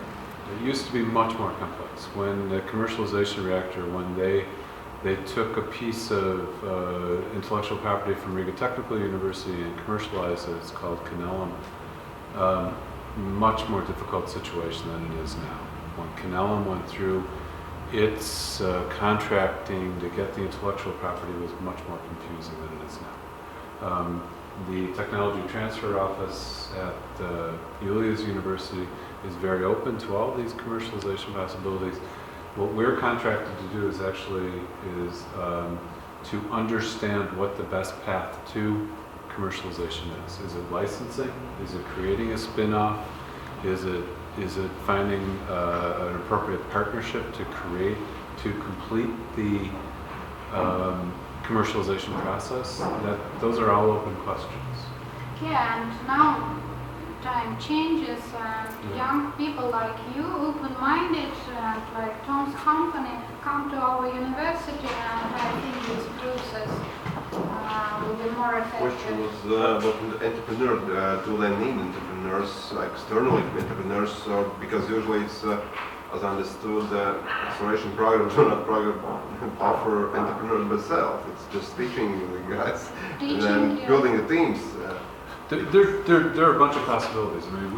It used to be much more complex. When the commercialization reactor, when they took a piece of intellectual property from Riga Technical University and commercialized it, it's called Canellum. Much more difficult situation than it is now. When Canellum went through its contracting to get the intellectual property was much more confusing than it is now. The Technology Transfer Office at Julia's University is very open to all these commercialization possibilities. What we're contracted to do is actually to understand what the best path to commercialization is. Is it licensing? Is it creating a spin-off? Is it finding an appropriate partnership to complete the commercialization process? Those are all open questions. Yeah, and now time changes, and young people like you, open-minded, and like Tom's company, come to our university, and I think this process will be more Question effective. was about the entrepreneur. Do they need entrepreneurs, external entrepreneurs, or because usually it's, as I understood, the acceleration programs do not offer entrepreneurs themselves. It's just teaching the guys and then yeah. building the teams. There are a bunch of possibilities. I mean,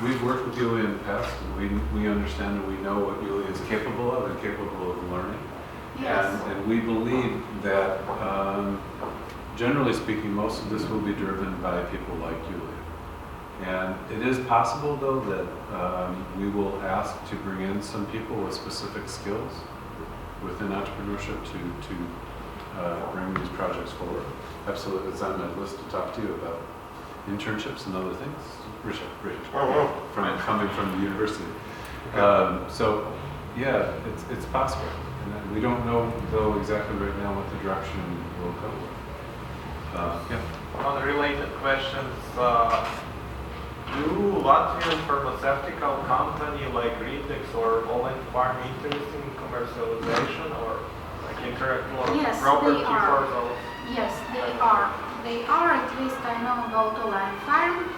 we've worked with Yulia in the past, and we understand and we know what Yulia is capable of and capable of learning. Yes. And we believe that, generally speaking, most of this will be driven by people like Yulia. And it is possible, though, that we will ask to bring in some people with specific skills within entrepreneurship to bring these projects forward. Absolutely, it's on my list to talk to you about internships and other things. Richard, Oh, wow. coming from the university. Yeah, it's possible. And then we don't know, though, exactly right now what the direction will go with. Yeah. Unrelated questions. Do Latvian pharmaceutical company like Rindex or Online Farm interested in commercialization or like intellectual Yes, property they are. for those? Yes, they are. They are, at least I know about Online Farm.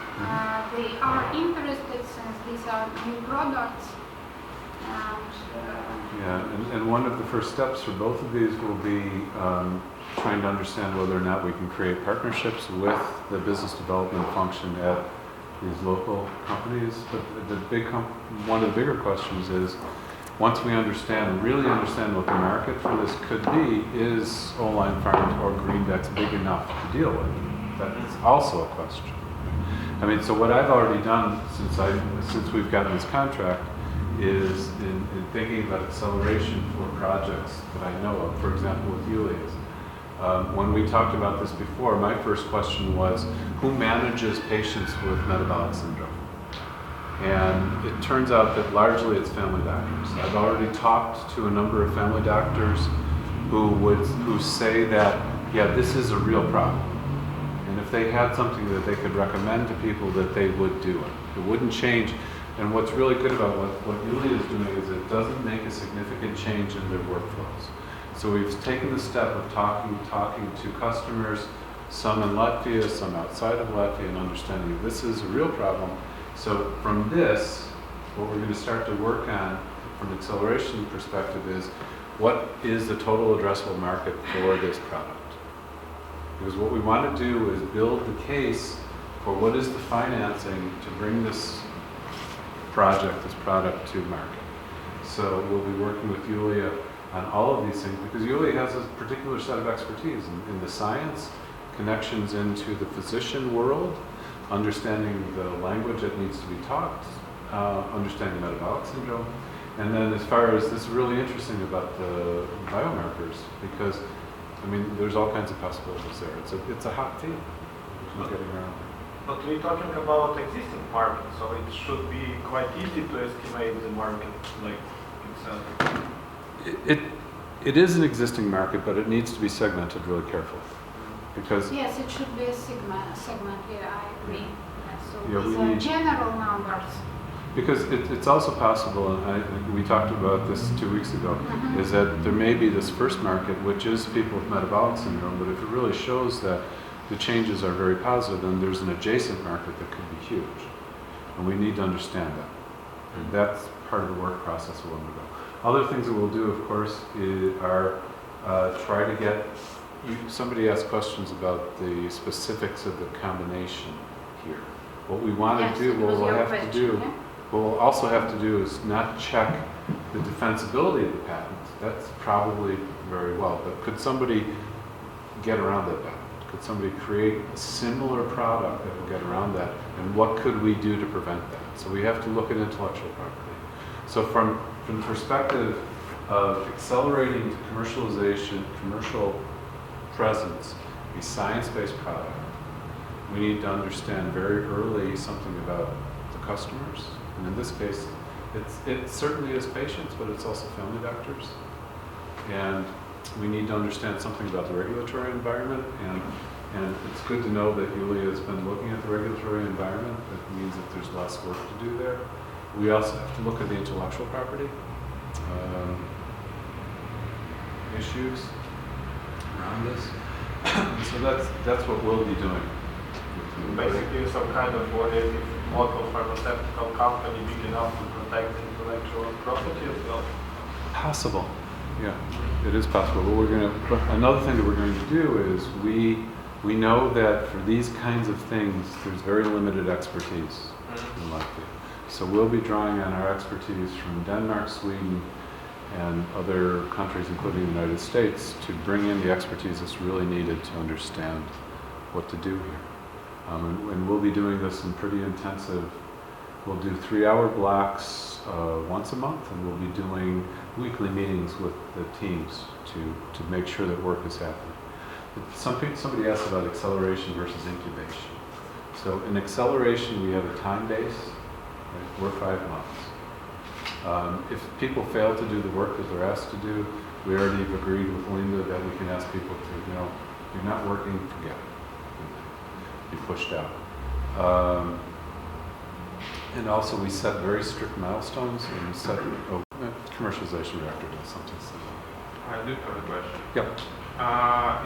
They are interested since these are new products. And, Yeah, and one of the first steps for both of these will be trying to understand whether or not we can create partnerships with the business development function at these local companies. But one of the bigger questions is, once we understand, really understand what the market for this could be, is Online Farms or Greendex big enough to deal with? That's also a question. I mean, so what I've already done since we've gotten this contract is in thinking about acceleration for projects that I know of, for example, with Julia's. When we talked about this before, my first question was, who manages patients with metabolic syndrome? And it turns out that largely it's family doctors. I've already talked to a number of family doctors who say that, yeah, this is a real problem. And if they had something that they could recommend to people, that they would do it. It wouldn't change. And what's really good about what Julia is doing is it doesn't make a significant change in their workflows. So we've taken the step of talking to customers, some in Latvia, some outside of Latvia, and understanding that this is a real problem. So from this, what we're going to start to work on from an acceleration perspective is, what is the total addressable market for this product? Because what we want to do is build the case for what is the financing to bring this product to market. So we'll be working with Julia on all of these things, because Julia has a particular set of expertise in the science, connections into the physician world, understanding the language that needs to be taught, understanding metabolic syndrome. And then as far as this is really interesting about the biomarkers, because I mean, there's all kinds of possibilities there. It's a hot field. There's no getting around it. But we're talking about existing market, so it should be quite easy to estimate the market like itself. It is an existing market, but it needs to be segmented really carefully. Because yes, it should be a segment, yeah, I agree. So yeah, these are general numbers. Because it's also possible, and we talked about this 2 weeks ago, is that there may be this first market, which is people with metabolic syndrome, but if it really shows that the changes are very positive, then there's an adjacent market that could be huge. And we need to understand that. And that's part of the work process we'll undergo. Other things that we'll do, of course, are try to get, somebody asked questions about the specifics of the combination here. What we want to do, what we'll have to do, what we'll also have to do is not check the defensibility of the patent. That's probably very well, but could somebody get around that patent? Could somebody create a similar product that will get around that? And what could we do to prevent that? So we have to look at intellectual property. So from the perspective of accelerating commercialization, commercial presence, a science-based product, we need to understand very early something about the customers. And in this case, it certainly is patients, but it's also family doctors. And we need to understand something about the regulatory environment. And it's good to know that Julia has been looking at the regulatory environment. That means that there's less work to do there. We also have to look at the intellectual property issues around this. So that's what we'll be doing. Basically, some kind of what if local pharmaceutical company big enough to protect intellectual property as well. Possible, yeah, it is possible. But another thing that we're going to do is we know that for these kinds of things, there's very limited expertise in Latvia. So we'll be drawing on our expertise from Denmark, Sweden, and other countries, including the United States, to bring in the expertise that's really needed to understand what to do here. And we'll be doing this in pretty intensive, we'll do 3-hour blocks once a month, and we'll be doing weekly meetings with the teams to make sure that work is happening. Somebody asked about acceleration versus incubation. So in acceleration, we have a time base, right? We're 5 months. If people fail to do the work that they're asked to do, we already have agreed with Linda that we can ask people to, you're not working, forget it. Be pushed out. And also we set very strict milestones and we set, commercialization reactor does something similar. I do have a question. Yep.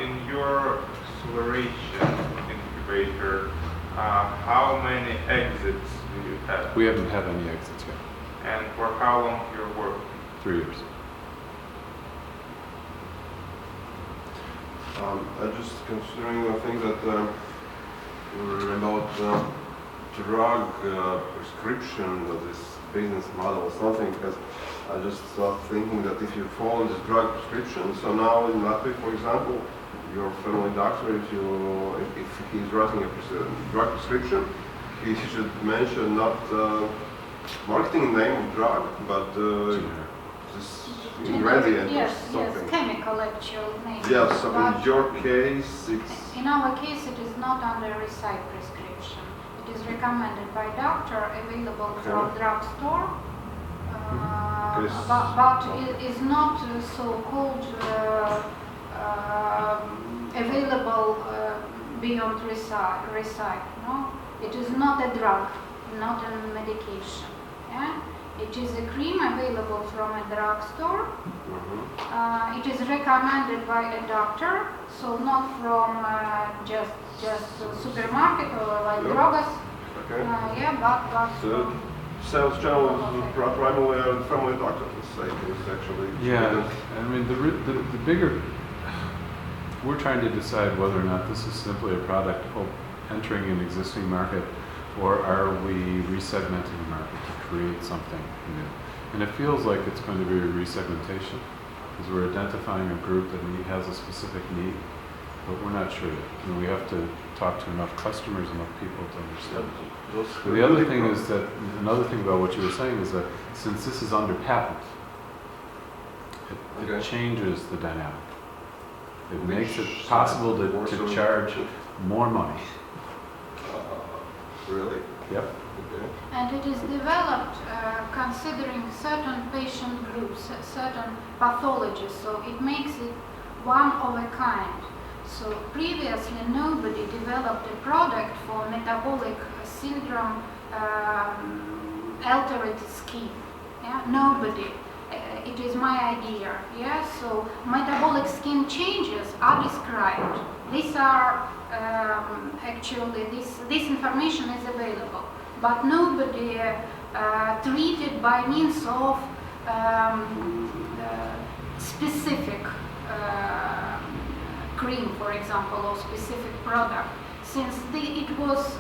In your acceleration incubator, how many exits do you have? We haven't had any exits yet. And for how long you're working? 3 years. I just considering the thing that about drug prescription, this business model or something, because I just start thinking that if you follow this drug prescription, so now in Latvia, for example, your family doctor, if he's writing a drug prescription, he should mention not marketing name of drug, but this ingredient or something. Yes, chemical actual name. Yes, so But in your case, it's... in our case, it is not under recite prescription. It is recommended by doctor, available from drugstore, but it is not so-called available beyond recite. No, it is not a drug, not a medication. Yeah? It is a cream available from a drugstore. It is recommended by a doctor, so not from just supermarket or like drugs. Okay. But So sales channel is primarily a family doctor, let's say, is actually... Yeah, I mean, the bigger, we're trying to decide whether or not this is simply a product entering an existing market, or are we resegmenting the market to create something new? And it feels like it's going to be a resegmentation, because we're identifying a group that has a specific need, but we're not sure yet. We have to talk to enough customers, enough people to understand. But the other thing is that, another thing about what you were saying is that since this is under patent, it changes the dynamic. It makes it possible to charge more money. Really? Yep. Okay. and it is developed considering certain patient groups, certain pathologies. So it makes it one of a kind. So previously nobody developed a product for metabolic syndrome, altered skin. Yeah, nobody. It is my idea. Yeah, so metabolic skin changes are described. These are actually this information is available, but nobody treated by means of specific cream, for example, or specific product, since it was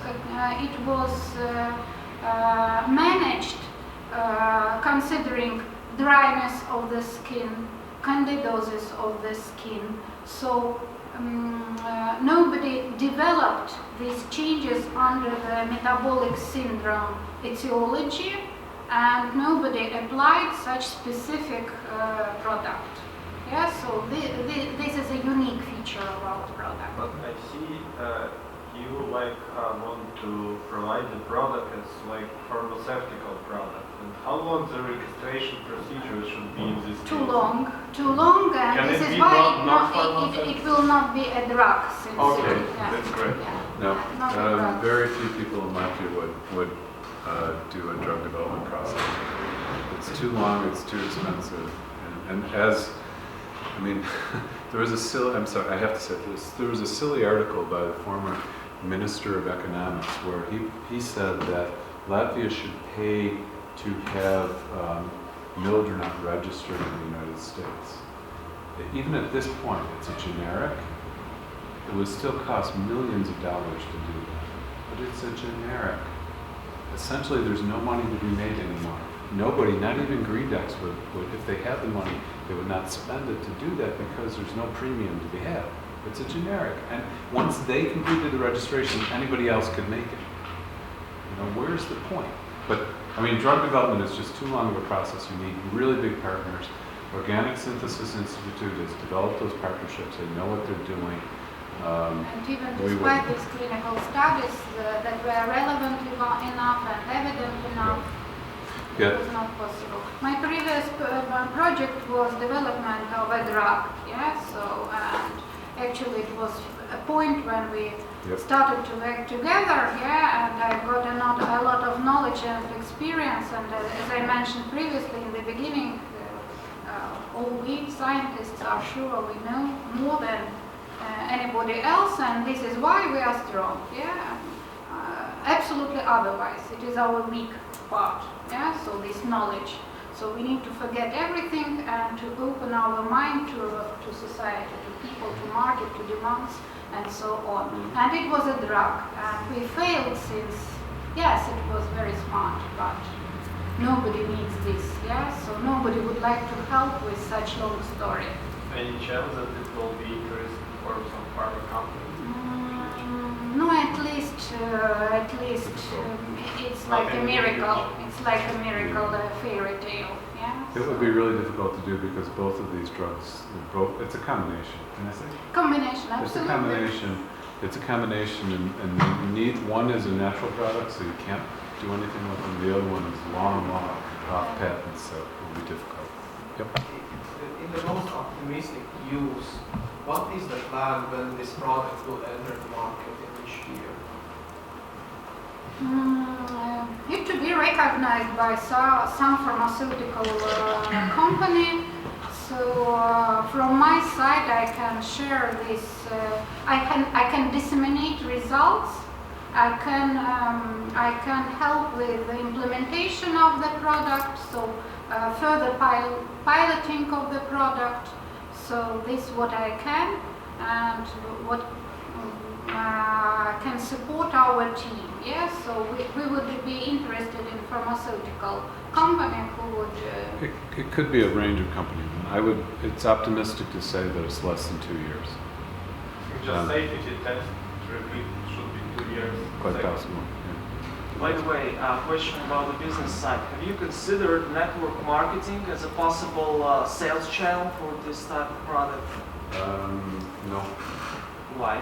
managed considering dryness of the skin, candidosis of the skin. So nobody developed these changes under the metabolic syndrome etiology, and nobody applied such specific product. Yeah, so this is a unique feature of our product. But I see you want to provide the product as pharmaceutical product. And how long the registration procedure should be in this case? Too long, and Can this it is be why not it will not be a drug. Since Okay, yeah, that's great. yeah, No, not a drug. very few people in Latvia would do a drug development process. It's too long, it's too expensive, and as, I mean, there was a silly, I'm sorry, I have to say this, there was a silly article by the former Minister of Economics where he said that Latvia should pay to have Mildred registered in the United States. Even at this point, it's a generic. It would still cost millions of dollars to do that, but it's a generic. Essentially, there's no money to be made anymore. Nobody, not even Greedex, would, if they had the money, they would not spend it to do that because there's no premium to be had. It's a generic, and once they completed the registration, anybody else could make it. Where's the point? But I mean, drug development is just too long of a process. You need really big partners. Organic Synthesis Institute has developed those partnerships. They know what they're doing. And even despite these clinical studies that were relevant enough and evident enough. Yeah. It was not possible. My previous project was development of a drug, yeah, so, and actually it was a point when we Yep. started to work together, yeah, and I got a lot of knowledge and experience, and as I mentioned previously in the beginning, all we scientists are sure we know more than anybody else, and this is why we are strong, yeah. Absolutely otherwise, it is our weak part, yeah, so this knowledge. So we need to forget everything and to open our mind to society, to people, to market, to demands, and so on. And it was a drug, and we failed since, yes, it was very smart, but nobody needs this, yeah, so nobody would like to help with such long story. Any chance that it will be interesting for some pharma company? No, at least it's like a miracle. It's like a miracle, a fairy tale. Yeah. It would be really difficult to do because both of these drugs, it's a combination. Can I say? Combination, absolutely. It's a combination. It's a combination, and you need one is a natural product, so you can't do anything with them. The other one is long off patent, so it will be difficult. Yep. In the most optimistic use, what is the plan when this product will enter the market in which year? It to be recognized by some pharmaceutical company. So from my side, I can share this. I can disseminate results. I can help with the implementation of the product. So further piloting of the product. So this is what I can, and what can support our team. Yes, so we would be interested in pharmaceutical company who would. It could be a range of companies. It's optimistic to say that it's less than 2 years. Just safety test repeat should be 2 years. Quite Safety. possible. Yeah. By the way, question about the business side. Have you considered network marketing as a possible sales channel for this type of product? No. Why?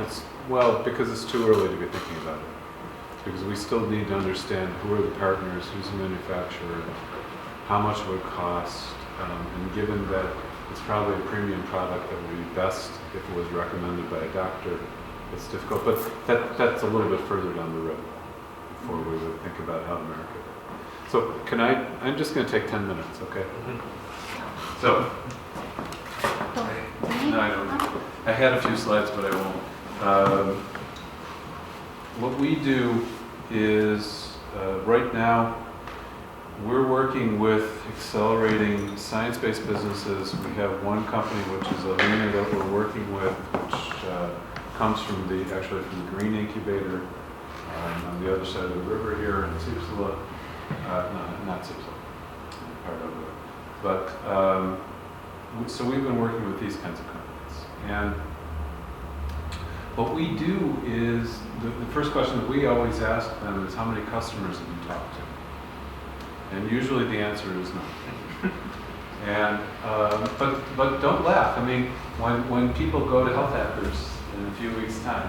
Because it's too early to be thinking about it. Because we still need to understand who are the partners, who's the manufacturer, how much it would cost, and given that it's probably a premium product that would be best if it was recommended by a doctor, it's difficult. But that's a little bit further down the road before we would think about how to market it. So I'm just going to take 10 minutes, okay? So, no, I don't. I had a few slides, but I won't. What we do is, right now, we're working with accelerating science-based businesses. We have one company, which is Alina, that we're working with, which comes from the Green Incubator on the other side of the river here in Sipsala. No, not Sipsala, part of it. But, so we've been working with these kinds of companies. And what we do is, the first question that we always ask them is, how many customers have you talked to? And usually the answer is no. And but don't laugh. I mean, when people go to Health Hackers in a few weeks' time,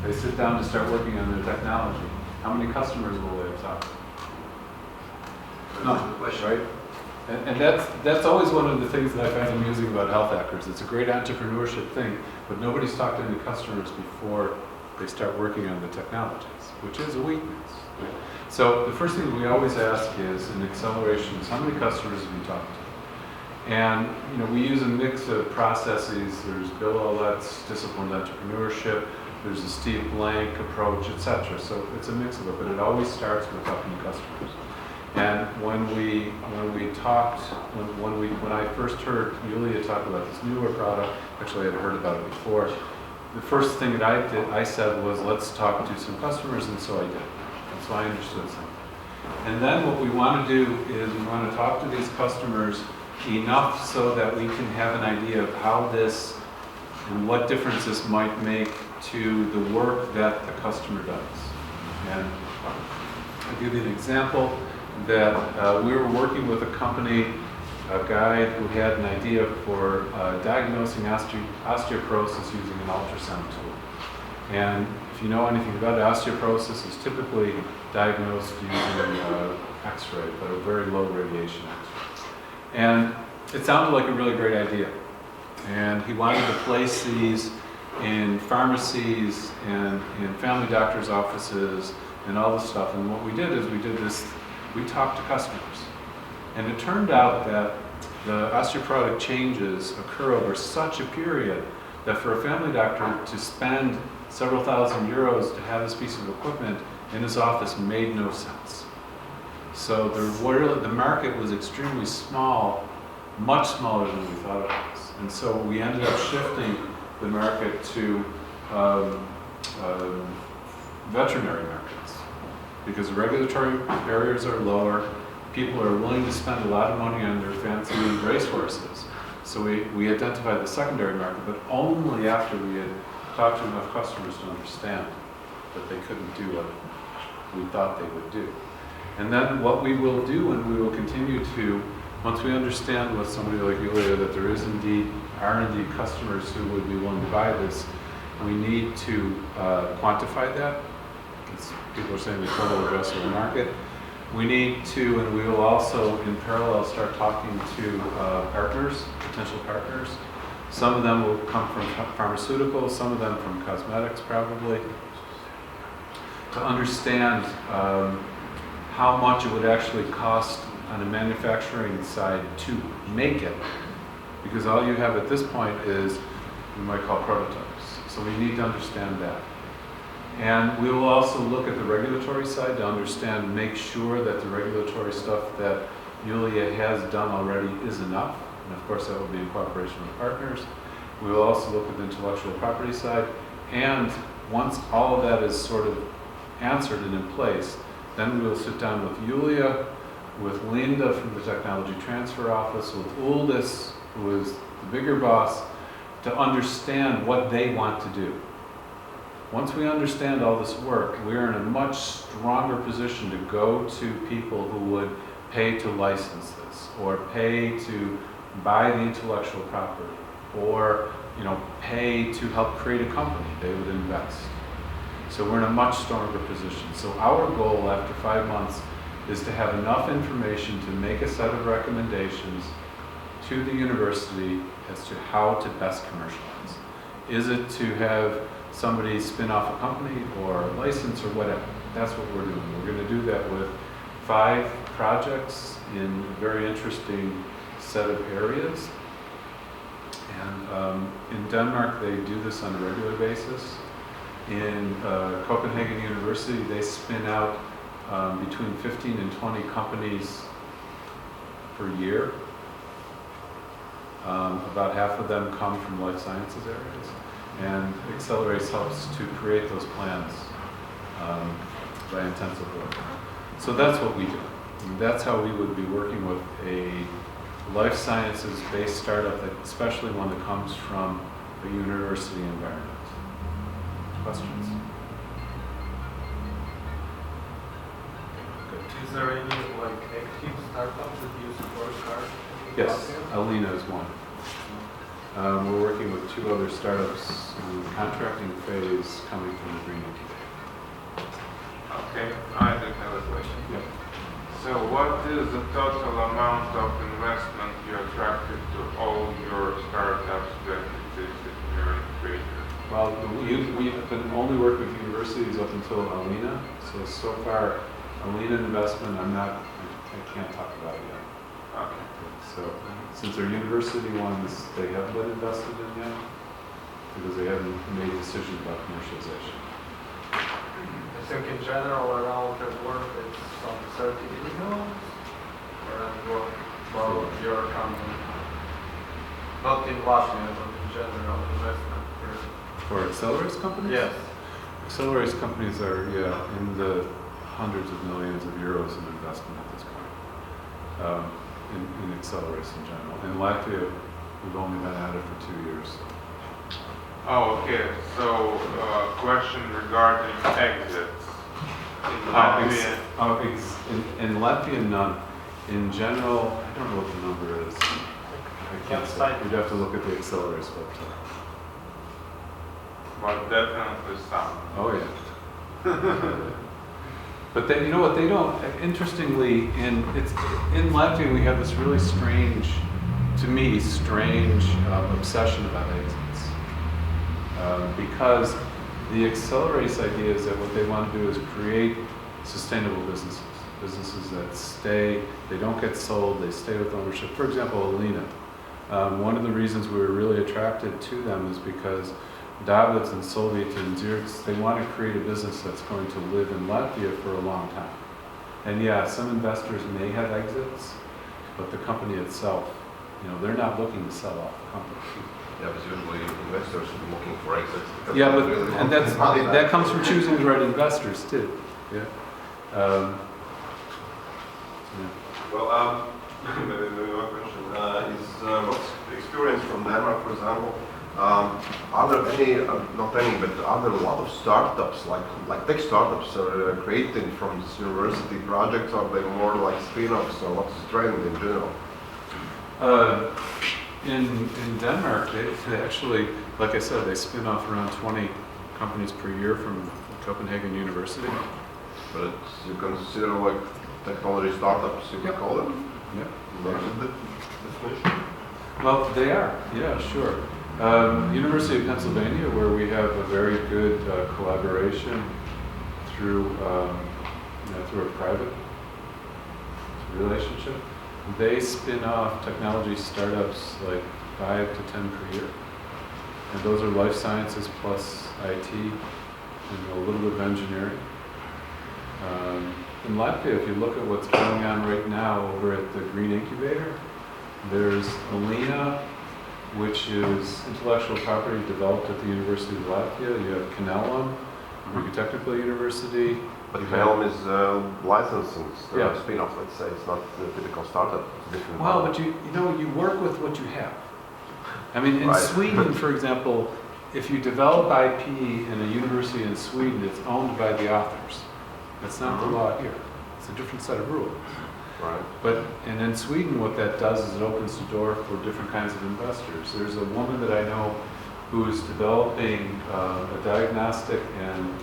they sit down to start working on their technology. How many customers will they have talked to? No, right? And that's always one of the things that I find amusing about Health Hackers. It's a great entrepreneurship thing, but nobody's talked to any customers before they start working on the technologies, which is a weakness. Right? So the first thing we always ask is, in acceleration, is how many customers have you talked to? And we use a mix of processes. There's Bill Olet's disciplined entrepreneurship. There's a Steve Blank approach, etc. So it's a mix of it, but it always starts with talking to customers. And when I first heard Yulia talk about this newer product, actually I had heard about it before, the first thing that I said was, let's talk to some customers, and so I did. And so I understood something. And then what we want to do is we want to talk to these customers enough so that we can have an idea of how this and what difference this might make to the work that the customer does. And I'll give you an example that we were working with a company, a guy who had an idea for diagnosing osteoporosis using an ultrasound tool. And if you know anything about it, osteoporosis is typically diagnosed using X-ray, but a very low radiation X-ray. And it sounded like a really great idea. And he wanted to place these in pharmacies and in family doctors' offices and all this stuff. And what we did is we talked to customers. And it turned out that the osteoporotic changes occur over such a period that for a family doctor to spend several thousand euros to have this piece of equipment in his office made no sense. So the market was extremely small, much smaller than we thought it was. And so we ended up shifting the market to veterinary markets because the regulatory barriers are lower. People are willing to spend a lot of money on their fancy racehorses. So we identified the secondary market, but only after we had talked to enough customers to understand that they couldn't do what we thought they would do. And then what we will do, and we will continue to, once we understand with somebody like Yulia that there are indeed customers who would be willing to buy this, we need to quantify that. Because people are saying the total addressable market. We need to, and we will also in parallel start talking to partners, potential partners. Some of them will come from pharmaceuticals, some of them from cosmetics probably, to understand how much it would actually cost on the manufacturing side to make it. Because all you have at this point is, we might call prototypes. So we need to understand that. And we will also look at the regulatory side to understand, make sure that the regulatory stuff that Yulia has done already is enough. And of course that will be in cooperation with partners. We will also look at the intellectual property side. And once all of that is sort of answered and in place, then we will sit down with Yulia, with Linda from the Technology Transfer Office, with Uldis, who is the bigger boss, to understand what they want to do. Once we understand all this work, we are in a much stronger position to go to people who would pay to license this, or pay to buy the intellectual property, or pay to help create a company. They would invest. So we're in a much stronger position. So our goal after 5 months is to have enough information to make a set of recommendations to the university as to how to best commercialize. Is it to have somebody spin off a company or a license or whatever? That's what we're doing. We're going to do that with 5 projects in a very interesting set of areas. And in Denmark, they do this on a regular basis. In Copenhagen University, they spin out between 15 and 20 companies per year. About half of them come from life sciences areas. And Accelerates helps to create those plans by intensive work. So that's what we do. And that's how we would be working with a life sciences-based startup, especially one that comes from a university environment. Questions? Good. Is there any active startups that you support cars? Yes, Alina is one. We're working with 2 other startups in the contracting phase coming from the Green Incubator. Okay, I do have a question. Yep. So what is the total amount of investment you attracted to all your startups that existed in your incubator? Well, we can only work with universities up until Alina. So far, Alina investment, I can't talk about it yet. Okay. So since they're university ones, they haven't been invested in yet because they haven't made a decision about commercialization. I think in general around the world it's from 30 million around the world for your company. Not in Latvia, but in general investment. For Accelerates companies? Yes. Accelerates companies are, in the hundreds of millions of euros in investment at this point. In Accelerates in general. In Latvia, we've only been at it for 2 years. Oh, okay. So, question regarding exits. In Latvia. In Latvia, none. In general, I don't know what the number is. I can't say. You'd have to look at the Accelerates website. but definitely some. Oh, yeah. But they, you know what, they don't, interestingly, in Latvia we have this really strange, to me, strange obsession about exits. Because the Accelerates idea is that what they want to do is create sustainable businesses. Businesses that stay, they don't get sold, they stay with ownership. For example, Alina. One of the reasons we were really attracted to them is because Davids and Solvit and Zirks, they want to create a business that's going to live in Latvia for a long time. And yeah, some investors may have exits, but the company itself, you know, they're not looking to sell off the company. Yeah, but usually investors are looking for exits. because Yeah, they but really and want that's the money that back. comes from choosing the right investors too. Yeah. Yeah. Well, maybe one question is what's the experience from Denmark, for example? Are there any, not any, but are there a lot of startups, like tech startups, created from this university projects? Are they more like spin-offs, or what's the trend in general? In Denmark, they actually, like I said, they spin off around 20 companies per year from Copenhagen University. But you consider like technology startups, you could call them? Yeah. That's the definition. Well, they are. Yeah, sure. University of Pennsylvania, where we have a very good collaboration through through a private relationship. They spin off technology startups like 5 to 10 per year. And those are life sciences plus IT and a little bit of engineering. In Latvia, if you look at what's going on right now over at the Green Incubator, there's Alina, which is intellectual property developed at the University of Latvia. You have Canelum, Riga Technical University. But Helm is licensing Yeah. spin-off, let's say. It's not the typical startup. It's different. Well, but you know, you work with what you have. I mean, in Right. Sweden, for example, if you develop IP in a university in Sweden, it's owned by the authors. That's not the law here. It's a different set of rules. Right. And in Sweden, what that does is it opens the door for different kinds of investors. There's a woman that I know who is developing a diagnostic and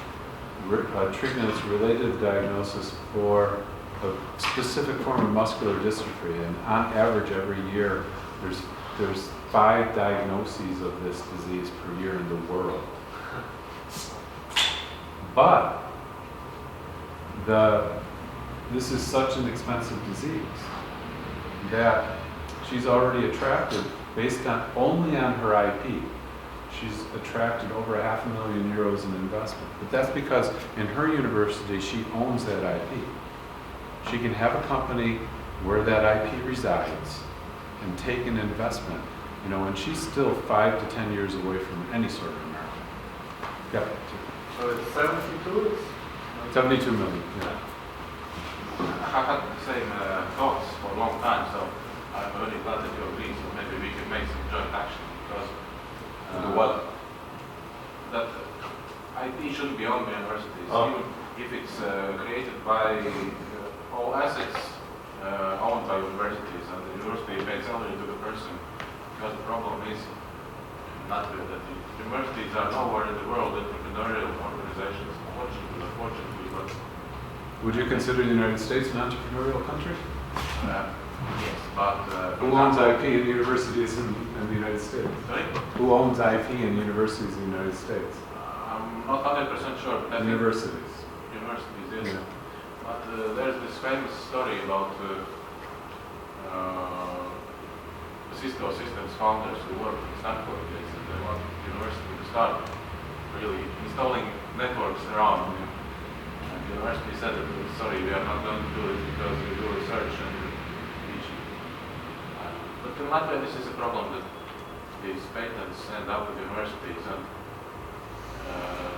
treatment that's related to diagnosis for a specific form of muscular dystrophy. And on average, every year, there's 5 diagnoses of this disease per year in the world. But this is such an expensive disease that she's already attracted, based on only on her IP, she's attracted over €500,000 in investment. But that's because in her university, she owns that IP. She can have a company where that IP resides and take an investment, you know, and she's still 5 to 10 years away from any sort of American. Yep. So it's 72? 72 million, yeah. I had the same thoughts for a long time, so I'm really glad that you agree. So maybe we can make some joint action because what? That IP shouldn't be owned by universities, Oh. even if it's created by all assets owned by universities, and the university pays salary to the person. Because the problem is not that the universities are nowhere in the world entrepreneurial organizations, unfortunately, but Would you consider the United States an entrepreneurial country? yes, but Who owns IP in universities in the United States? sorry? Who owns IP in universities in the United States? I'm not 100% sure. But I think Universities. universities, yes. Yeah. But there's this famous story about Cisco Systems founders who worked in Stanford. They want university to start really installing networks around. And the university said that, sorry, we are not going to do it because we do research and teaching. But in Latvia, this is a problem that these patents end up with universities, and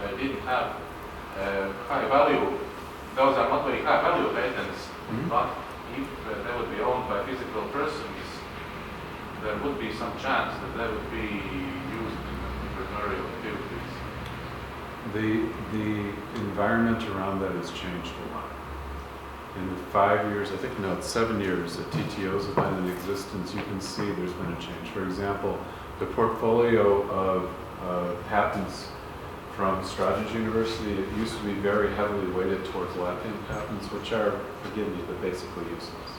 they didn't have high value. Those are not very high value patents, but if they would be owned by physical persons, there would be some chance that they would be used in entrepreneurial activities. The environment around that has changed a lot. In the 5 years, I think, no, it's 7 years that TTOs have been in existence, you can see there's been a change. For example, the portfolio of patents from Stradiņš University. It used to be very heavily weighted towards Latvian patents, which are, forgive me, but basically useless.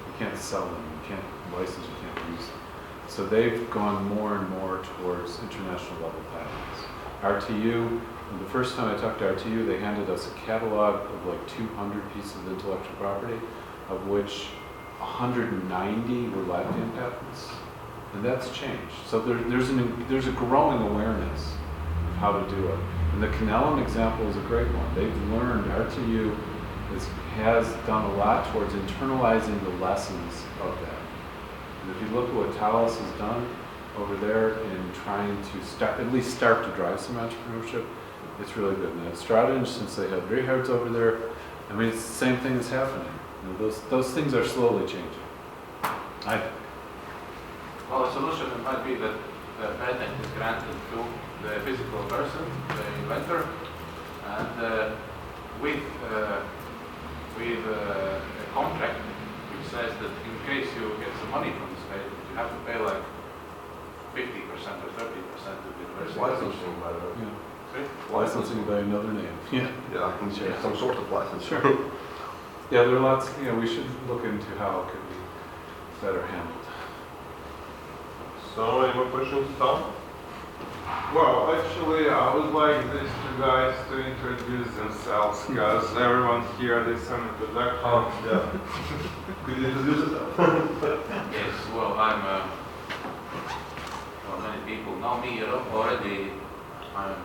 You can't sell them, you can't license, you can't use them. So they've gone more and more towards international level patents. RTU, the first time I talked to RTU, they handed us a catalog of like 200 pieces of intellectual property, of which 190 were Latvian patents, and that's changed. So there's a growing awareness of how to do it. And the Canelum example is a great one. They've learned, RTU has done a lot towards internalizing the lessons of that. And if you look at what Talos has done over there in trying to at least start to drive some entrepreneurship, it's really good. And at Stradiņš, since they have Richards over there, I mean, it's the same thing that's happening. You know, those things are slowly changing. Well, the solution might be that the patent is granted to the physical person, the inventor, and with a contract which says that in case you get some money from this patent, you have to pay like 50% or 30% to the university. Licensing, by the way. Yeah. Licensing by another name. Yeah. Yeah, I can say some sort of license. Sure. Yeah, there are lots, we should look into how it could be better handled. So, any more questions, Tom? Well, actually, I would like these two guys to introduce themselves, because everyone here needs some introduction. Yeah. Could you introduce yourself? Yes, well, many people know me already. I'm,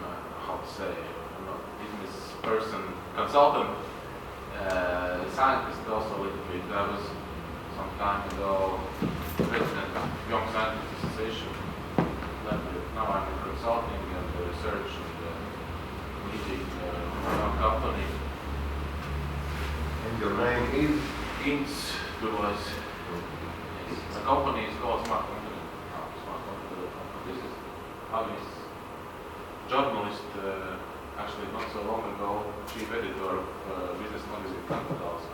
how to say, I'm a business person, consultant, scientist also a little bit. I was some time ago president of Young Scientists Association. Now I'm in consulting and research and leading a company. And your name is? Ins Device. Yes. The company is called Smart Company. Smart Company. This is Ali's journalist, actually not so long ago, chief editor of Business Magazine Canada also.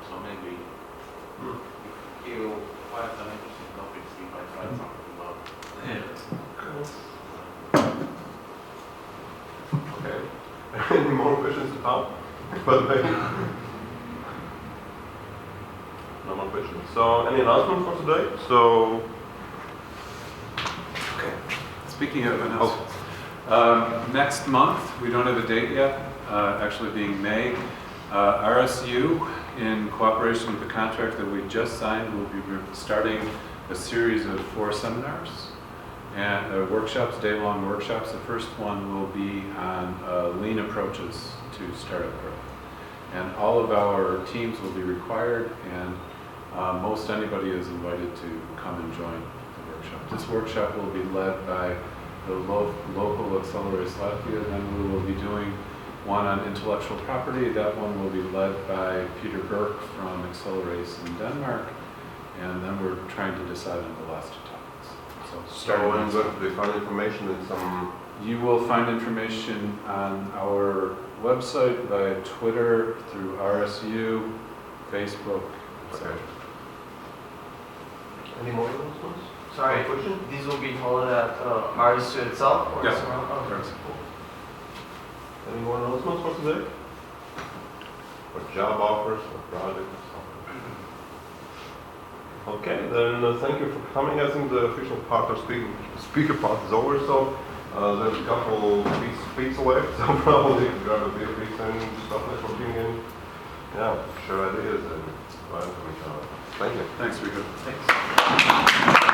So maybe if he will find some interesting topics, we might find something about it. Okay. Any more questions to Tom? By the way. No more questions. So, any announcement for today? So, Okay. Speaking of announcements, next month, we don't have a date yet, actually being May, RSU, in cooperation with the contract that we just signed, will be starting a series of 4 seminars and workshops, day-long workshops. The first one will be on lean approaches to startup growth. And all of our teams will be required, and most anybody is invited to come and join the workshop. This workshop will be led by the local Accelerators Latvia. Then we will be doing one on intellectual property. That one will be led by Peter Burke from Accelerators in Denmark. And then we're trying to decide on the last 2 topics. so when will we find information in some? You will find information on our website, via Twitter, through RSU, Facebook, etc. Okay. Any more announcements? Sorry, Any question? these will be held at RSU itself? Or Yeah. somewhere else? Very simple. Any more announcements for today? Or job offers or projects or something? Okay, then thank you for coming. I think the official part of speaker part is over, so there's a couple pizza left, so probably grab a beer pizza and stuff networking and share ideas and learn from each other. Thank you. Thanks, Rico. Thanks.